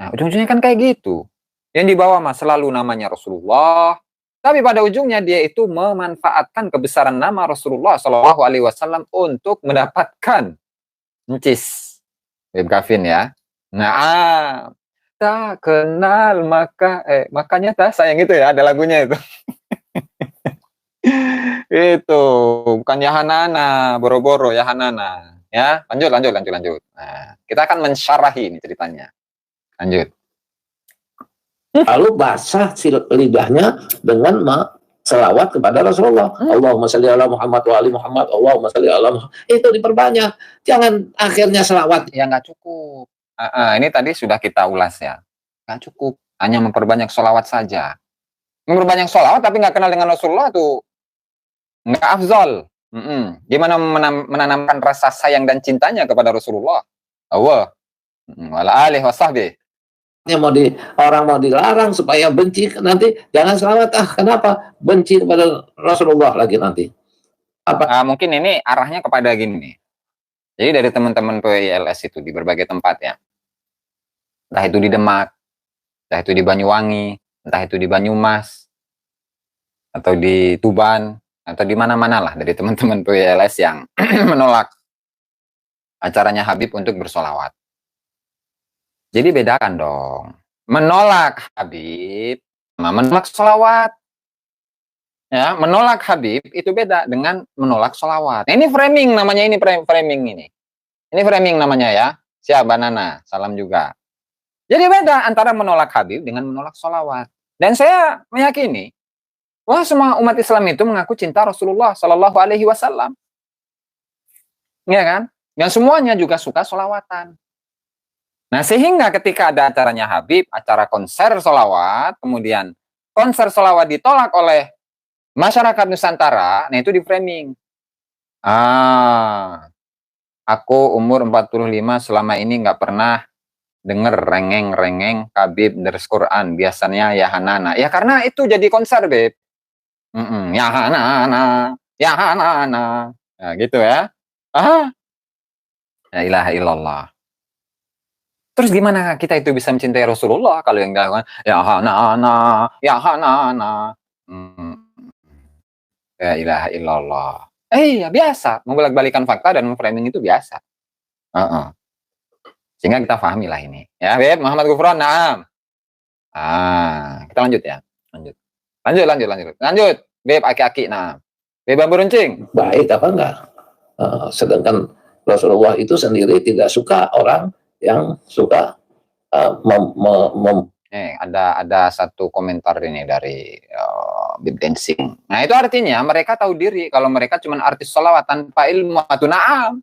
Nah, ujung-ujungnya kan kayak gitu. Yang dibawa mah selalu namanya Rasulullah. Tapi pada ujungnya dia itu memanfaatkan kebesaran nama Rasulullah Shallallahu Alaihi Wasallam untuk mendapatkan ncis. Habib Kafin ya. Nah, tak kenal makanya tak sayang itu ya, ada lagunya itu. Itu bukan Yahanana, boro-boro Yahanana. Ya, lanjut. Nah, kita akan mensyarahi ini ceritanya. Lanjut. Lalu basah lidahnya dengan selawat kepada Rasulullah. Allahumma sholli ala Muhammad wa ali Muhammad. Allahumma sholli ala Muhammad. Itu diperbanyak. Jangan akhirnya selawat. Ya nggak cukup. Ini tadi sudah kita ulas ya. Nggak cukup. Hanya memperbanyak sholawat saja. Memperbanyak sholawat tapi nggak kenal dengan Rasulullah tuh nggak afzal. Gimana menanamkan rasa sayang dan cintanya kepada Rasulullah? Allah. Wala alihi wasahbihi. Orang mau dilarang supaya benci nanti jangan selawat. Kenapa benci kepada Rasulullah lagi nanti? Mungkin ini arahnya kepada gini nih. Jadi dari teman-teman PILS itu di berbagai tempat ya, entah itu di Demak, entah itu di Banyuwangi, entah itu di Banyumas, atau di Tuban, atau di mana-mana lah dari teman-teman PILS yang menolak acaranya Habib untuk bersolawat. Jadi bedakan dong. Menolak Habib sama menolak sholawat. Ya, menolak Habib itu beda dengan menolak sholawat. Nah, ini framing namanya, ini framing ini. Ini framing namanya ya. Siap, Banana. Salam juga. Jadi beda antara menolak Habib dengan menolak sholawat. Dan saya meyakini Wah, semua umat Islam itu mengaku cinta Rasulullah Shallallahu Alaihi Wasallam, ya kan? Dan semuanya juga suka sholawatan. Nah, sehingga ketika ada acaranya Habib, acara konser sholawat, kemudian konser sholawat ditolak oleh masyarakat Nusantara, nah itu di framing. Aku umur 45 selama ini nggak pernah denger rengeng-rengeng Habib deres Quran. Biasanya ya Hanana. Ya karena itu jadi konser, Beb. Ya Hanana, ya Hanana. Nah, gitu ya. La ilaha illallah. Terus gimana kita itu bisa mencintai Rasulullah kalau yang dilakukan ya Hanana, ya Hanana. La ilaha illallah. Ya biasa, membolak-balikan fakta dan memframing itu biasa. Sehingga kita pahami lah ini. Ya, Beb, Muhammad Gufron, naam. Kita lanjut ya. Lanjut. Beb, aki-aki, naam. Beb, bambu runcing. Baik apa enggak? Sedangkan Rasulullah itu sendiri tidak suka orang yang suka ada satu komentar ini dari Bib Dancing. Nah, itu artinya mereka tahu diri kalau mereka cuma artis sholawat tanpa ilmu. Atau naam.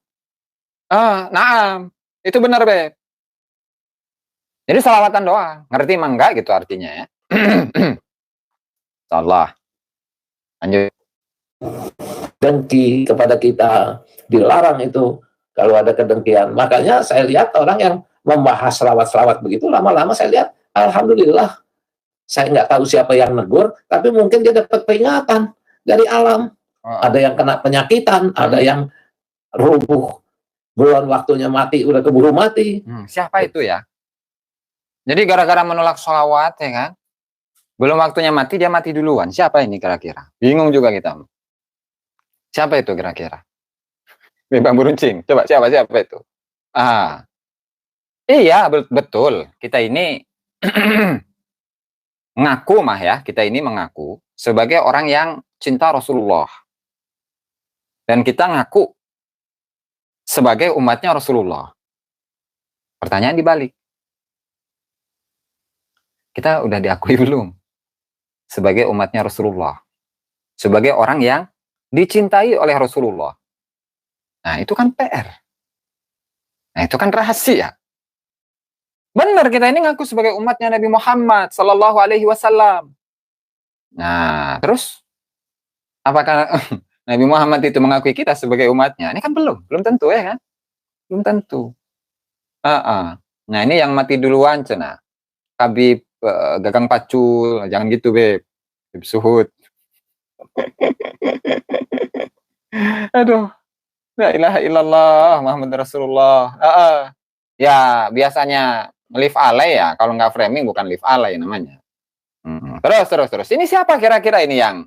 Naam. Itu benar, Beb. Jadi sholawatan doang. Ngerti emang enggak gitu artinya ya. Insyaallah. Lanjut. Dengki kepada kita, dilarang itu kalau ada kedengkian. Makanya saya lihat orang yang membahas selawat-selawat begitu, lama-lama saya lihat, alhamdulillah, saya nggak tahu siapa yang negur, tapi mungkin dia dapat peringatan dari alam. Ada yang kena penyakitan, ada yang rubuh, belum waktunya mati, udah keburu mati. Siapa itu ya? Jadi gara-gara menolak sholawat, ya kan? Belum waktunya mati, dia mati duluan. Siapa ini kira-kira? Bingung juga kita. Siapa itu kira-kira? Bang Beruncing. Coba siapa itu? Iya, betul. Kita ini mengaku kita ini mengaku sebagai orang yang cinta Rasulullah. Dan kita ngaku sebagai umatnya Rasulullah. Pertanyaan dibalik. Kita udah diakui belum sebagai umatnya Rasulullah? Sebagai orang yang dicintai oleh Rasulullah. Nah, itu kan PR. Nah, itu kan rahasia. Benar, kita ini ngaku sebagai umatnya Nabi Muhammad Sallallahu Alaihi Wasallam. Nah, terus apakah Nabi Muhammad itu mengakui kita sebagai umatnya? Ini kan belum tentu ya kan? Belum tentu. Nah, ini yang mati duluan cina. Habib Gagang Pacul, jangan gitu, Beb. Habib Suhud. Aduh. La ilaha illallah Muhammad Rasulullah. Ya, biasanya live alay ya, kalau nggak framing bukan live alay namanya. Terus. Ini siapa kira-kira ini yang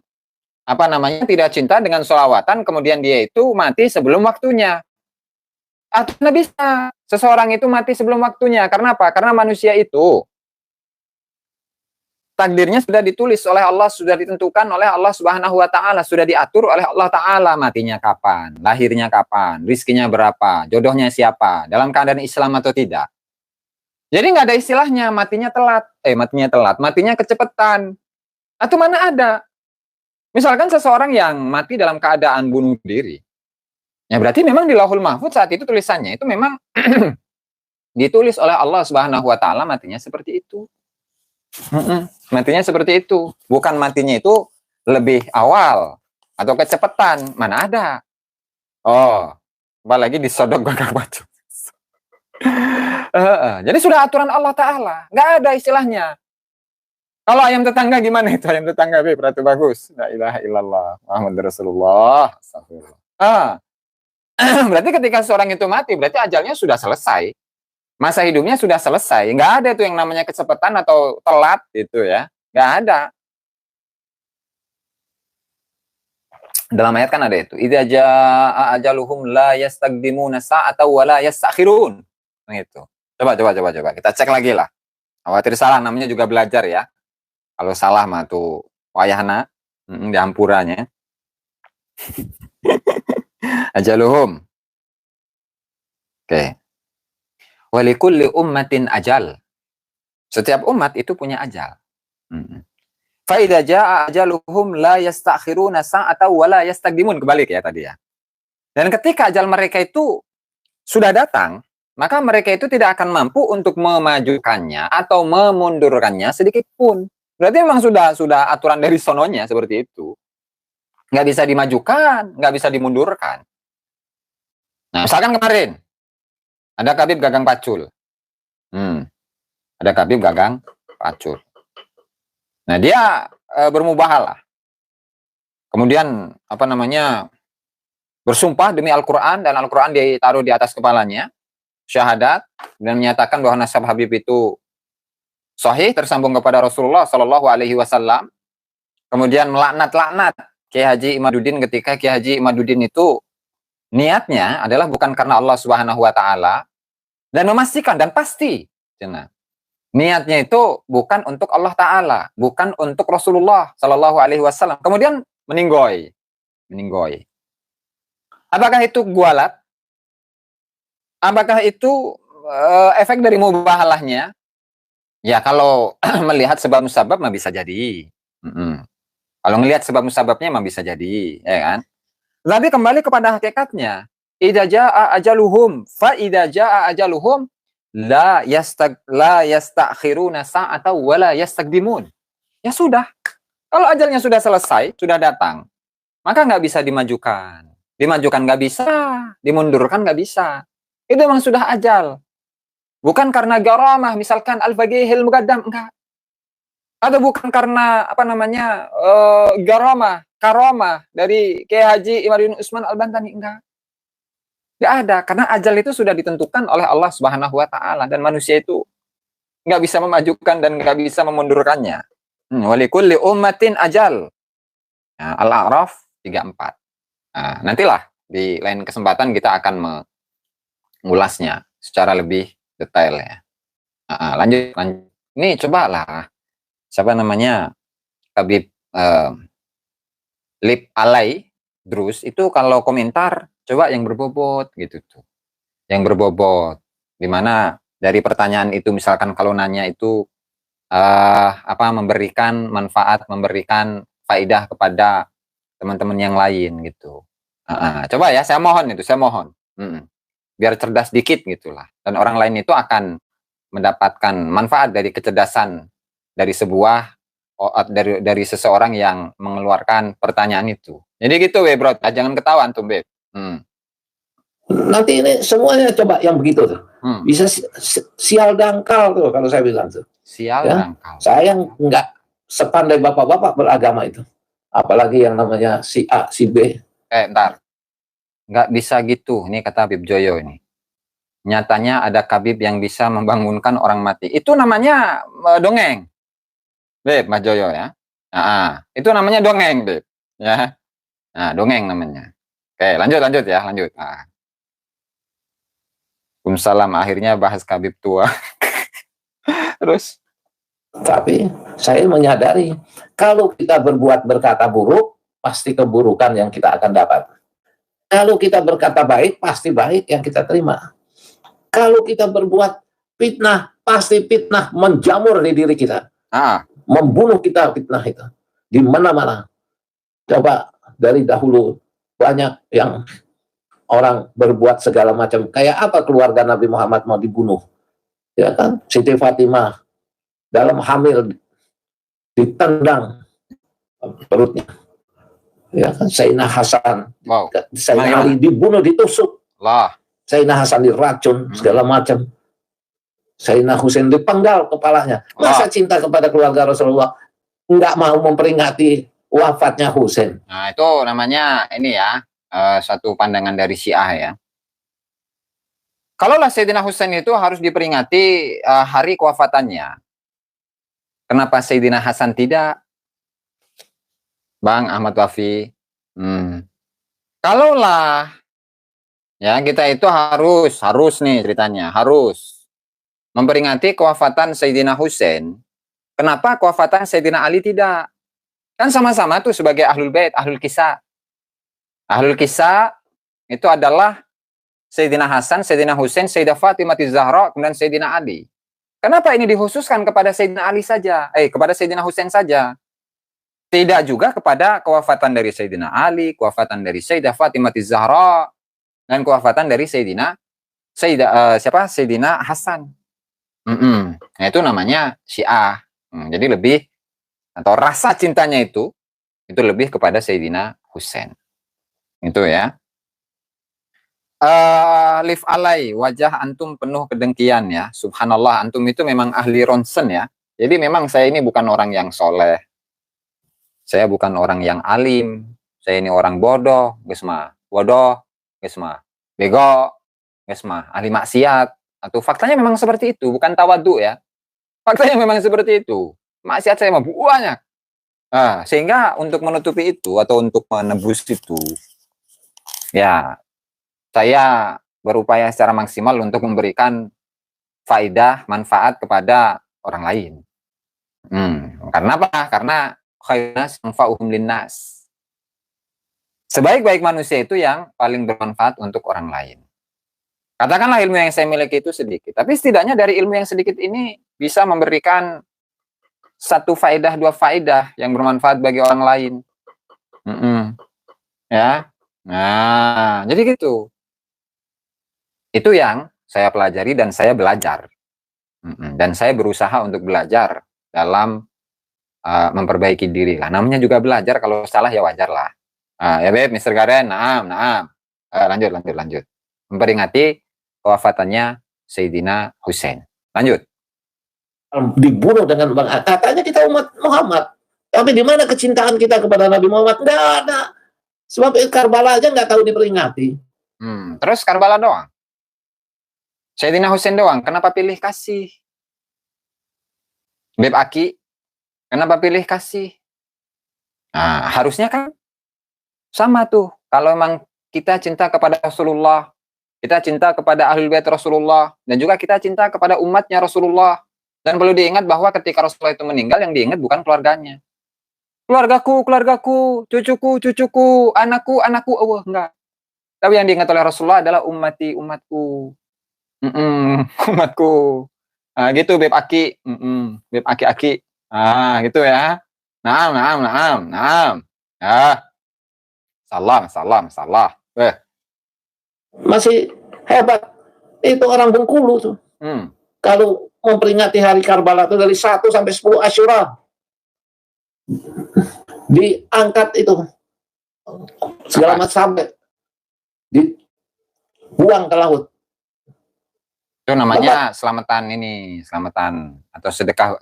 tidak cinta dengan sholawatan, kemudian dia itu mati sebelum waktunya? Atau nggak bisa seseorang itu mati sebelum waktunya? Karena apa? Karena manusia itu takdirnya sudah ditulis oleh Allah, sudah ditentukan oleh Allah Subhanahu wa Ta'ala, sudah diatur oleh Allah Ta'ala matinya kapan, lahirnya kapan, rizkinya berapa, jodohnya siapa, dalam keadaan Islam atau tidak. Jadi nggak ada istilahnya matinya kecepatan. Atau mana ada? Misalkan seseorang yang mati dalam keadaan bunuh diri, ya berarti memang di Lauhul Mahfuz saat itu tulisannya itu memang ditulis oleh Allah Subhanahu wa Ta'ala matinya seperti itu. Matinya seperti itu, bukan matinya itu lebih awal atau kecepatan, mana ada. Apalagi disodok Gagang Pacul. Jadi sudah aturan Allah Ta'ala, nggak ada istilahnya. Kalau ayam tetangga gimana itu ayam tetangga, Beb? Ratu bagus. La ilaha illallah Muhammad Rasulullah. Berarti ketika seorang itu mati, berarti ajalnya sudah selesai. Masa hidupnya sudah selesai. Nggak ada itu yang namanya kecepatan atau telat gitu ya. Nggak ada. Dalam ayat kan ada itu. Idza jaa ajaluhum la yastaqdimuna sa'atan wa la yastakhirun. Gitu. Coba. Kita cek lagi lah. Khawatir salah, namanya juga belajar ya. Kalau salah mah tuh wayahna di hampuranya. Ajaluhum. Oke. Walikulli ummatin ajal. Setiap umat itu punya ajal. Fa idza jaa ajaluhum la yastakhiruna sa'atan wa la yastaqdimun, kebalik ya tadi ya. Dan ketika ajal mereka itu sudah datang, maka mereka itu tidak akan mampu untuk memajukannya atau memundurkannya sedikit pun. Berarti memang sudah aturan dari sononya seperti itu. Nggak bisa dimajukan, nggak bisa dimundurkan. Nah, misalkan kemarin ada Khabib Gagang Pacul. Ada Khabib Gagang Pacul. Nah, dia bermubahalah. Kemudian bersumpah demi Al-Quran, dan Al-Quran ditaruh di atas kepalanya, syahadat, dan menyatakan bahwa nasab Habib itu sahih, tersambung kepada Rasulullah Shallallahu Alaihi Wasallam. Kemudian melaknat Kiai Haji Imaduddin ketika Kiai Haji Imaduddin itu niatnya adalah bukan karena Allah Subhanahu Wa Taala, dan memastikan dan pasti, niatnya itu bukan untuk Allah Taala, bukan untuk Rasulullah Shallallahu Alaihi Wasallam. Kemudian meninggoy. Apakah itu gualat? Apakah itu efek dari mubahalahnya? Ya, kalau melihat sebab musabab mah bisa jadi. Kalau melihat sebab musababnya mah bisa jadi, ya kan? Tapi kembali kepada hakikatnya, idza jaa ajaluhum fa idza jaa ajaluhum la yastakhiruna sa'atan wa la yastaqdimun. Ya sudah. Kalau ajalnya sudah selesai, sudah datang, maka nggak bisa dimajukan. Dimajukan nggak bisa, dimundurkan nggak bisa. Itu memang sudah ajal. Bukan karena garamah, misalkan al-faqihil muqaddam, enggak. Atau bukan karena garamah, karamah dari Kiai Haji Imaduddin Usman Al-Bantani, enggak. Enggak ada, karena ajal itu sudah ditentukan oleh Allah Subhanahu Wa Taala, dan manusia itu nggak bisa memajukan dan nggak bisa memundurkannya. Walikulli ummatin ajal. Nah, Al-A'raf 34. Nah, nantilah di lain kesempatan kita akan mengulasnya secara lebih detail ya. Lanjut. Ini cobalah siapa namanya Khabib Lip Alay Drus itu kalau komentar coba yang berbobot gitu tuh. Yang berbobot. Dimana dari pertanyaan itu misalkan kalau nanya itu memberikan manfaat, memberikan faidah kepada teman-teman yang lain gitu. Coba ya, saya mohon. Biar cerdas dikit gitulah. Dan orang lain itu akan mendapatkan manfaat dari kecerdasan dari dari seseorang yang mengeluarkan pertanyaan itu. Jadi gitu, bro. Jangan ketahuan tuh, Beb. Nanti ini semuanya coba yang begitu tuh. Bisa sial dangkal tuh kalau saya bilang tuh. Sial dangkal. Saya nggak sepandai bapak-bapak beragama itu. Apalagi yang namanya si A, si B. Ntar. Nggak bisa gitu. Ini kata Habib Joyo ini. Nyatanya ada Khabib yang bisa membangunkan orang mati. Itu namanya dongeng. Beb, Mas Joyo ya. Itu namanya dongeng, Beb. Ya. Nah, dongeng namanya. Oke, lanjut ya, lanjut. Waalaikumsalam, akhirnya bahas Khabib tua. Terus? Tapi saya menyadari kalau kita berkata buruk, pasti keburukan yang kita akan dapat. Kalau kita berkata baik, pasti baik yang kita terima. Kalau kita berbuat fitnah, pasti fitnah menjamur di diri kita. Membunuh kita fitnah itu. Di mana-mana. Coba dari dahulu banyak yang orang berbuat segala macam. Kayak apa keluarga Nabi Muhammad mau dibunuh? Ya kan? Siti Fatimah dalam hamil ditendang perutnya. Ya kan? Sayyidina Hasan, Sayyidina Ali dibunuh, ditusuk. Sayyidina Hasan diracun, segala macam. Sayyidina Husain dipenggal kepalanya. Masa cinta kepada keluarga Rasulullah nggak mau memperingati wafatnya Husain? Nah, itu namanya ini ya, satu pandangan dari Syiah ya. Kalaulah Sayyidina Husain itu harus diperingati hari kewafatannya, kenapa Sayyidina Hasan tidak? Bang Ahmad Wafi. Kalaulah ya kita itu harus nih ceritanya, harus memperingati kewafatan Sayyidina Husain, kenapa kewafatan Sayyidina Ali tidak? Kan sama-sama tuh sebagai ahlul bait, ahlul kisah. Ahlul kisah itu adalah Sayyidina Hasan, Sayyidina Husain, Sayyidah Fatimah Zahra, kemudian Sayyidina Ali. Kenapa ini dikhususkan kepada Sayyidina Ali saja? Kepada Sayyidina Husain saja? Tidak juga kepada kewafatan dari Sayyidina Ali, kewafatan dari Sayyidah Fatimah Zahra, dan kewafatan dari Sayyidina Hasan. Nah, itu namanya Syiah. Jadi lebih, atau rasa cintanya itu lebih kepada Sayyidina Husain. Itu ya. Lif alai, wajah antum penuh kedengkian ya. Subhanallah, antum itu memang ahli ronsen ya. Jadi memang saya ini bukan orang yang soleh. Saya bukan orang yang alim. Saya ini orang bodoh, gesma. Bodoh, gesma. Bego, gesma. Ahli maksiat. Atau faktanya memang seperti itu, bukan tawadu ya. Faktanya memang seperti itu. Maksiat saya mah banyak. Nah, sehingga untuk menutupi itu atau untuk menebus itu, ya saya berupaya secara maksimal untuk memberikan faidah, manfaat kepada orang lain. Karena apa? Karena khairas manfa'uhum linnas. Sebaik-baik manusia itu yang paling bermanfaat untuk orang lain. Katakanlah ilmu yang saya miliki itu sedikit, tapi setidaknya dari ilmu yang sedikit ini bisa memberikan satu faedah, dua faedah yang bermanfaat bagi orang lain. Ya, nah, jadi gitu. Itu yang saya pelajari dan saya belajar. Dan saya berusaha untuk belajar dalam memperbaiki diri lah. Namanya juga belajar, kalau salah ya wajar lah. Ya Beb, Mr. Garen, naam. Lanjut. Memperingati kewafatannya Sayyidina Husain. Lanjut. Dibunuh dengan katanya kita umat Muhammad. Tapi di mana kecintaan kita kepada Nabi Muhammad? Nggak ada. Sebab Karbala aja nggak tahu diperingati. Terus Karbala doang. Sayyidina Husain doang. Kenapa pilih kasih? Beb Aki, kenapa pilih kasih? Nah, harusnya kan sama tuh. Kalau memang kita cinta kepada Rasulullah, kita cinta kepada Ahlul Bait Rasulullah, dan juga kita cinta kepada umatnya Rasulullah. Dan perlu diingat bahwa ketika Rasulullah itu meninggal, yang diingat bukan keluarganya. Keluargaku, cucuku, anakku, enggak. Tapi yang diingat oleh Rasulullah adalah umatku. Umatku. Nah, gitu Beb Aki. Beb Aki. Gitu ya. Naam. Ya. Salah. Masih hebat. Itu orang Bengkulu tuh. Kalau memperingati hari Karbala itu dari 1 sampai 10 Asyura. Diangkat itu. Segala macam sampai dibuang ke laut. Itu namanya selamatan atau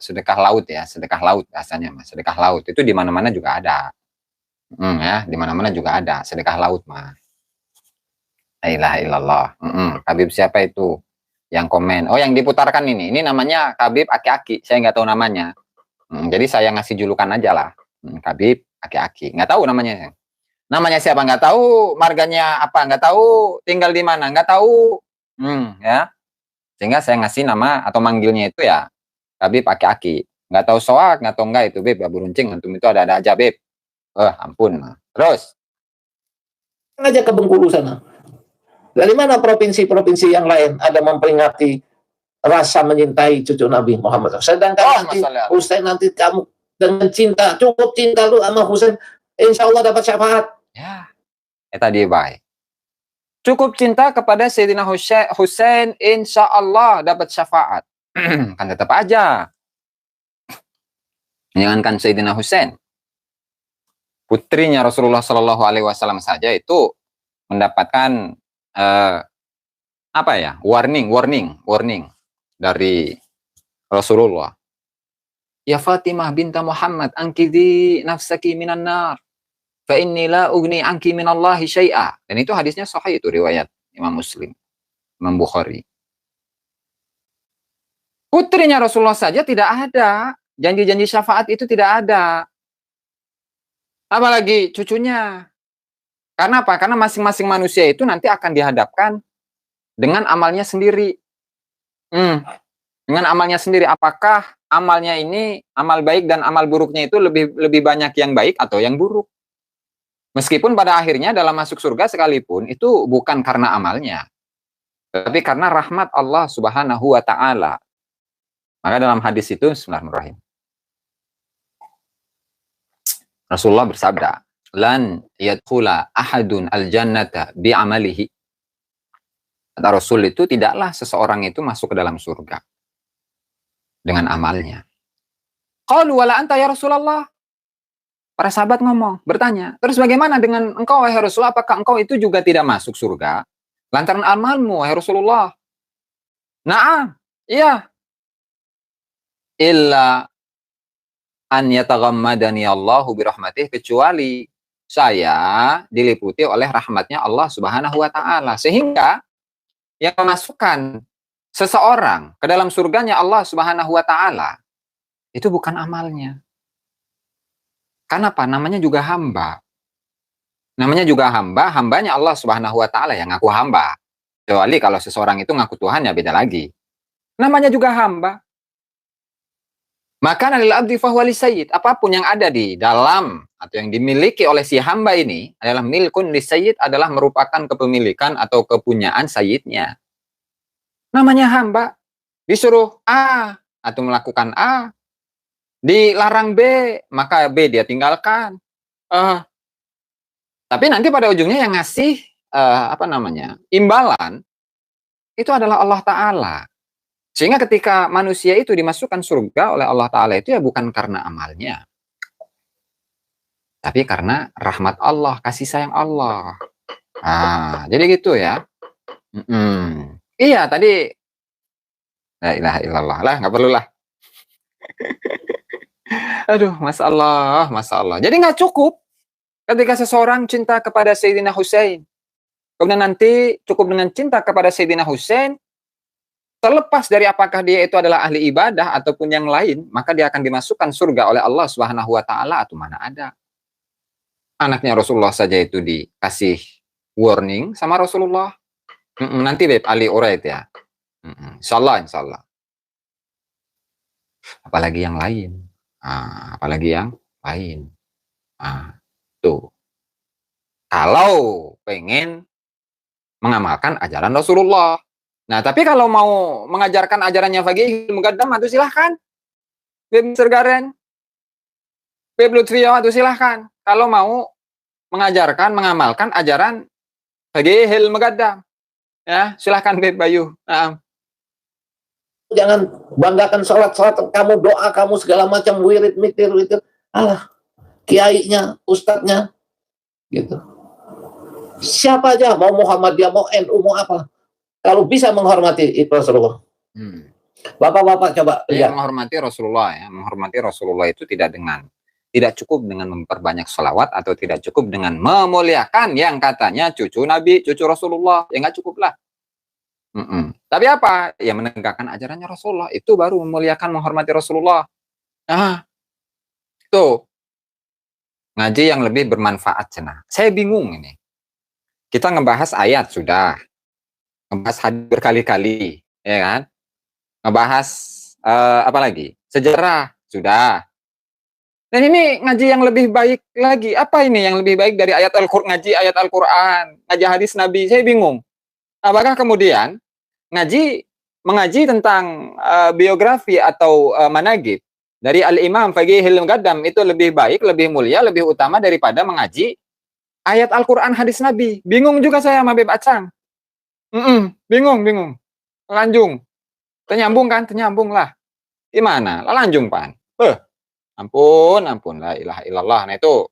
sedekah laut ya, sedekah laut bahasanya, Mas. Sedekah laut itu di mana-mana juga ada. Ya, di mana-mana juga ada sedekah laut, mah. La ilaha illallah. Habib siapa itu yang komen? Oh, yang diputarkan ini namanya Habib Aki-Aki. Saya nggak tahu namanya. Jadi saya ngasih julukan aja lah. Habib Aki-Aki. Nggak tahu namanya. Namanya siapa nggak tahu, marganya apa nggak tahu, tinggal di mana nggak tahu. Ya. Sehingga saya ngasih nama atau manggilnya itu ya Habib Aki-Aki. Nggak tahu soak, nggak tahu enggak itu Beb, Abu Runcing, antum itu ada aja Beb. Ampun. Terus aja ke Bengkulu sana. Dari mana provinsi-provinsi yang lain ada memperingati rasa mencintai cucu Nabi Muhammad. Sedangkan nanti Husain, nanti kamu dengan cinta, cukup cinta lu sama Husain, insya Allah dapat syafaat. Ya, tadi baik. Cukup cinta kepada Sayyidina Husain, insya Allah dapat syafaat. Kan tetap aja. Jangankan Sayyidina Husain, putrinya Rasulullah Shallallahu Alaihi Wasallam saja itu mendapatkan warning dari Rasulullah. Ya Fatimah binta Muhammad, angkidhi nafsaki minan nar, fa inni la ugni anki minallahi syai'a. Dan itu hadisnya sahih, itu riwayat Imam Muslim, Imam Bukhari. Putrinya Rasulullah saja tidak ada, janji-janji syafaat itu tidak ada. Apalagi cucunya. Karena apa? Karena masing-masing manusia itu nanti akan dihadapkan dengan amalnya sendiri. Dengan amalnya sendiri. Apakah amalnya ini, amal baik dan amal buruknya itu lebih banyak yang baik atau yang buruk? Meskipun pada akhirnya dalam masuk surga sekalipun itu bukan karena amalnya, tapi karena rahmat Allah Subhanahu wa Ta'ala. Maka dalam hadis itu, bismillahirrahmanirrahim, Rasulullah bersabda, lan yadkhula ahadun al-jannata bi'amalihi. Kata Rasul itu, tidaklah seseorang itu masuk ke dalam surga dengan amalnya. Qalu wala anta ya Rasulullah. Para sahabat ngomong, bertanya, terus bagaimana dengan engkau wahai Rasulullah? Apakah engkau itu juga tidak masuk surga lantaran amalmu wahai Rasulullah? Naam, iya. Illa an yataghammadani Allahu birahmatih, kecuali saya diliputi oleh rahmatnya Allah Subhanahu wa taala, sehingga yang memasukkan seseorang ke dalam surganya Allah Subhanahu wa taala itu bukan amalnya. Karena apa? Namanya juga hamba. Namanya juga hamba, hambanya Allah Subhanahu wa taala yang ngaku hamba. Kecuali kalau seseorang itu ngaku Tuhan, ya beda lagi. Namanya juga hamba. Maka lil abdi fahuwa lisayyid. Apapun yang ada di dalam atau yang dimiliki oleh si hamba ini adalah milkun lisayyid, adalah merupakan kepemilikan atau kepunyaan sayyidnya. Namanya hamba. Disuruh A atau melakukan A, dilarang B, maka B dia tinggalkan. Tapi nanti pada ujungnya yang ngasih imbalan itu adalah Allah Ta'ala. Sehingga ketika manusia itu dimasukkan surga oleh Allah Ta'ala itu ya bukan karena amalnya, tapi karena rahmat Allah, kasih sayang Allah. Jadi gitu ya. Iya, tadi la ilaha illallah lah, nggak perlu lah. Aduh, masalah. Jadi nggak cukup ketika seseorang cinta kepada Sayyidina Husain, kemudian nanti cukup dengan cinta kepada Sayyidina Husain, terlepas dari apakah dia itu adalah ahli ibadah ataupun yang lain, maka dia akan dimasukkan surga oleh Allah Subhanahu wa taala. Atau mana ada anaknya Rasulullah saja itu dikasih warning sama Rasulullah. Nanti Beb Ali Uraid ya. Insyaallah. Apalagi yang lain. Tuh. Kalau pengen mengamalkan ajaran Rasulullah. Nah, tapi kalau mau mengajarkan ajarannya Faqih Muqaddam, itu silahkan. Beb Sergaren, Beb Lutfiyah, itu silahkan. Kalau mau mengajarkan, mengamalkan ajaran Faqih Muqaddam, ya silahkan Beb Bayu. Jangan banggakan sholat kamu, doa kamu, segala macam, wirid, mikir, kiainya, ustadznya, gitu. Siapa aja, mau Muhammadiyah, mau NU, mau apa, kalau bisa menghormati itu Rasulullah. Bapak-bapak coba lihat. Menghormati Rasulullah itu tidak cukup dengan memperbanyak sholawat, atau tidak cukup dengan memuliakan yang katanya cucu Nabi, cucu Rasulullah, ya nggak cukup lah. Tapi apa? Ya menegakkan ajarannya Rasulullah, itu baru memuliakan, menghormati Rasulullah. Tuh ngaji yang lebih bermanfaat cenah. Saya bingung ini. Kita ngebahas ayat sudah, ngebahas hadis berkali-kali, ya kan? Ngebahas apa lagi? Sejarah sudah. Dan ini ngaji yang lebih baik lagi. Apa ini yang lebih baik dari ayat Al-Qur'an, ngaji ayat Al-Qur'an, ngaji hadis Nabi? Saya bingung. Apakah kemudian mengaji tentang biografi atau manaqib dari Al-Imam Faqih Muqaddam itu lebih baik, lebih mulia, lebih utama daripada mengaji ayat Al-Qur'an, hadis Nabi? Bingung juga saya sama Beb Acang. Bingung. Lanjung. Ternyambung kan? Ternyambung lah. Gimana? Lanjung pan. Ampun, la ilaha illallah. Nah itu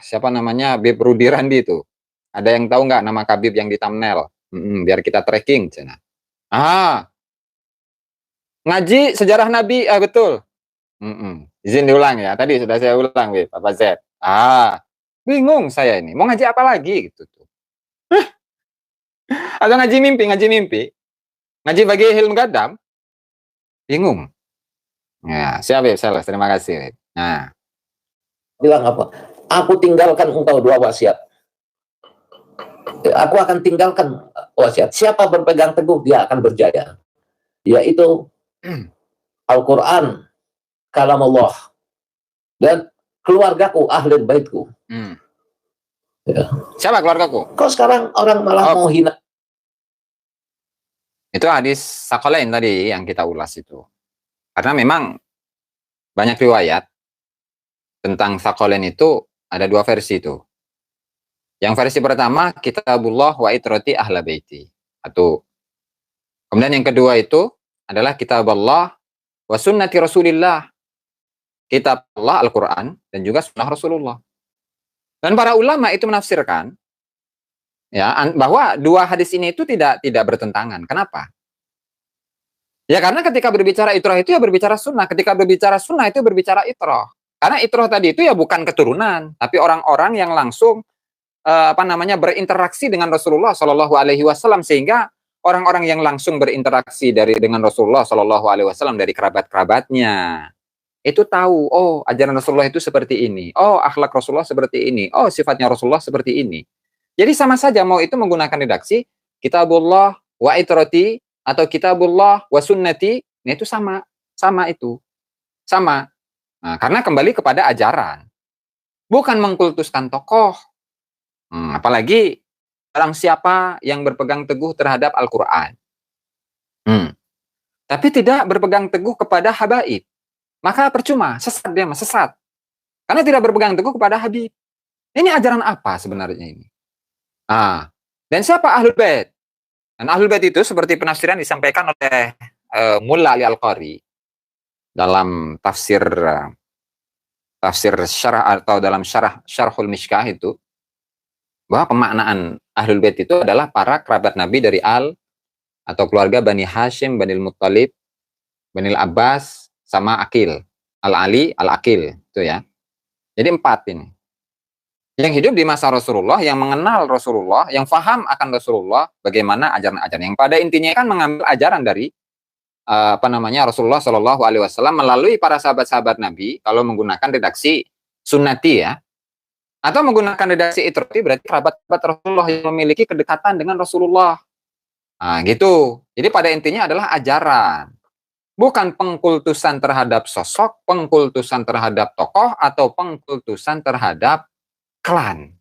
siapa namanya? Beb Rudi Randi itu. Ada yang tahu nggak nama Kabib yang di thumbnail? Biar kita tracking cina. Ngaji sejarah Nabi, betul. Izin diulang ya. Tadi sudah saya ulang, Beb, Bapak Z. Bingung saya ini. Mau ngaji apa lagi gitu tuh. Atau ngaji mimpi. Ngaji bagi Muqaddam. Bingung. Ya, siap Beb, terima kasih, Beb. Nah, bilang apa? Aku tinggalkan engkau dua wasiat. Aku akan tinggalkan wasiat. Siapa berpegang teguh, dia akan berjaya. Yaitu Al-Quran, kalam Allah, dan keluargaku, ahli baitku. Ya. Siapa keluargaku? Kok sekarang orang malah mau hina? Itu hadis Sakolain tadi yang kita ulas itu. Karena memang banyak riwayat tentang Thaqalain itu ada dua versi itu. Yang versi pertama, kitabullah wa itrati ahla baiti. Satu. Kemudian yang kedua itu adalah kitabullah wa sunnati Rasulillah. Kitab Allah Al-Quran dan juga sunnah Rasulullah. Dan para ulama itu menafsirkan ya bahwa dua hadis ini itu tidak bertentangan. Kenapa? Ya karena ketika berbicara itrah itu ya berbicara sunnah. Ketika berbicara sunnah itu berbicara itrah. Karena itrah tadi itu ya bukan keturunan, tapi orang-orang yang langsung berinteraksi dengan Rasulullah Shallallahu Alaihi Wasallam, sehingga orang-orang yang langsung berinteraksi dengan Rasulullah Shallallahu Alaihi Wasallam dari kerabat-kerabatnya itu tahu, oh ajaran Rasulullah itu seperti ini, oh akhlak Rasulullah seperti ini, oh sifatnya Rasulullah seperti ini. Jadi sama saja mau itu menggunakan redaksi kitabullah wa itrati atau kitabullah wa sunnati, nah itu sama itu. Sama. Nah, karena kembali kepada ajaran. Bukan mengkultuskan tokoh. Apalagi barang siapa yang berpegang teguh terhadap Al-Quran. Tapi tidak berpegang teguh kepada habaib. Maka percuma, sesat dia, sesat. Karena tidak berpegang teguh kepada Habib. Ini ajaran apa sebenarnya ini? Dan siapa Ahlul Bait? Dan Ahlul Bait itu seperti penafsiran disampaikan oleh Mulla Ali Al-Qari dalam tafsir syarah atau dalam syarhul Mishkah itu, bahwa pemaknaan Ahlul Bait itu adalah para kerabat Nabi dari atau keluarga Bani Hashim, Bani Muttalib, Bani Abbas, sama Akil, Al-Ali, Al-Akil, itu ya. Jadi 4 ini. Yang hidup di masa Rasulullah, yang mengenal Rasulullah, yang faham akan Rasulullah, bagaimana ajaran-ajaran yang pada intinya kan mengambil ajaran dari Rasulullah Shallallahu Alaihi Wasallam melalui para sahabat-sahabat Nabi. Kalau menggunakan redaksi sunnati ya, atau menggunakan redaksi itrati, berarti kerabat-kerabat Rasulullah yang memiliki kedekatan dengan Rasulullah. Gitu. Jadi pada intinya adalah ajaran. Bukan pengkultusan terhadap sosok, pengkultusan terhadap tokoh, atau pengkultusan terhadap klan.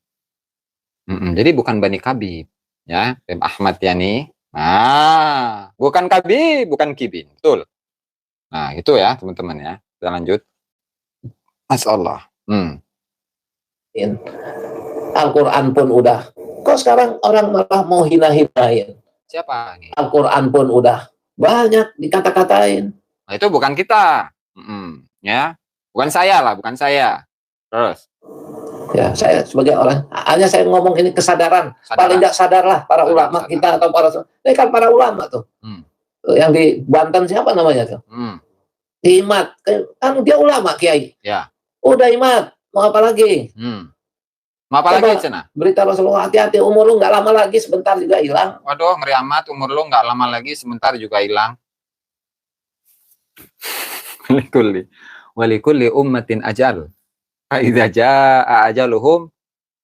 Jadi bukan Bani Kabib. Ya, Ahmad Yani. Bukan Kabib, bukan Kibin. Betul. Nah, itu ya teman-teman ya. Kita lanjut. Masyaallah. Al-Quran pun udah. Kok sekarang orang malah mau hina-hinain? Siapa ini? Al-Quran pun udah banyak dikata-katain. Nah, itu bukan kita. Ya. Bukan saya lah, bukan saya. Terus. Ya, saya sebagai orang, hanya saya ngomong ini kesadaran. Paling tidak sadarlah para ulama kita atau para, ini kan para ulama tuh. Yang di Banten siapa namanya tuh? Imat. Kan dia ulama, Kiai. Ya. Udah Imat, mau apa lagi? Mau apa lagi, Cina? Berita Rasulullah, hati-hati, umur lu nggak lama lagi, sebentar juga hilang. Waduh, ngeri amat, umur lu nggak lama lagi, sebentar juga hilang. Walikulli ummatin ajal. Idza jaa ajaluhum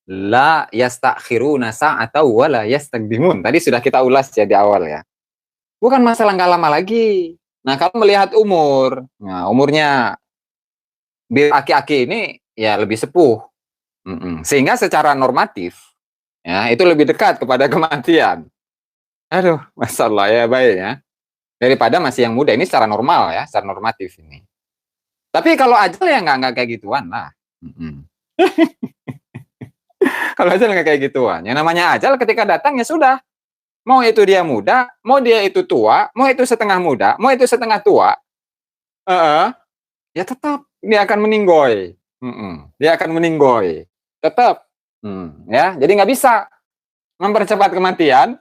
la yastakhiruna sa'atan wa la yastaqdimun. Tadi sudah kita ulas ya di awal ya. Bukan masalah nggak lama lagi. Nah, kalau melihat umur, umurnya aki-aki ini ya lebih sepuh. Sehingga secara normatif ya itu lebih dekat kepada kematian. Aduh, masalah ya baik ya. Daripada masih yang muda, ini secara normal ya, secara normatif ini. Tapi kalau ajal ya nggak kayak gituan lah. Kalau ajal nggak kayak gituan. Yang namanya ajal ketika datang ya sudah. Mau itu dia muda, mau dia itu tua, mau itu setengah muda, mau itu setengah tua, ya tetap dia akan meninggoy. Dia akan meninggoy. Tetap. Ya, jadi nggak bisa mempercepat kematian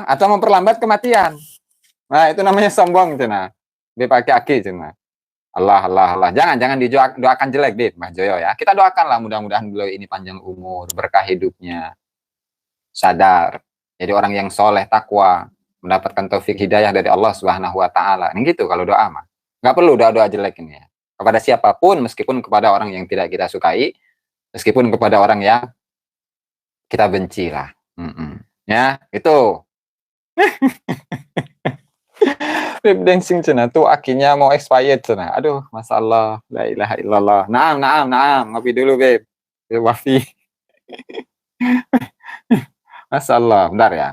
atau memperlambat kematian. Nah, itu namanya sombong, Cina. Dipakai aki, Cina. Allah. Jangan doakan jelek, deh, Mas Joyo ya. Kita doakanlah mudah-mudahan beliau ini panjang umur, berkah hidupnya, sadar, jadi orang yang soleh, takwa, mendapatkan taufik hidayah dari Allah Subhanahu Wa Taala. Ini gitu kalau doa mah. Nggak perlu doa jelek ini ya. Kepada siapapun, meskipun kepada orang yang tidak kita sukai, meskipun kepada orang yang kita benci lah. Ya, itu. Lip dancing cina tuh akhirnya mau expired cina. Aduh, masalah. La ilaha illallah. Naam. Ngopi dulu, Beb. Wafi. Masalah. Bentar ya.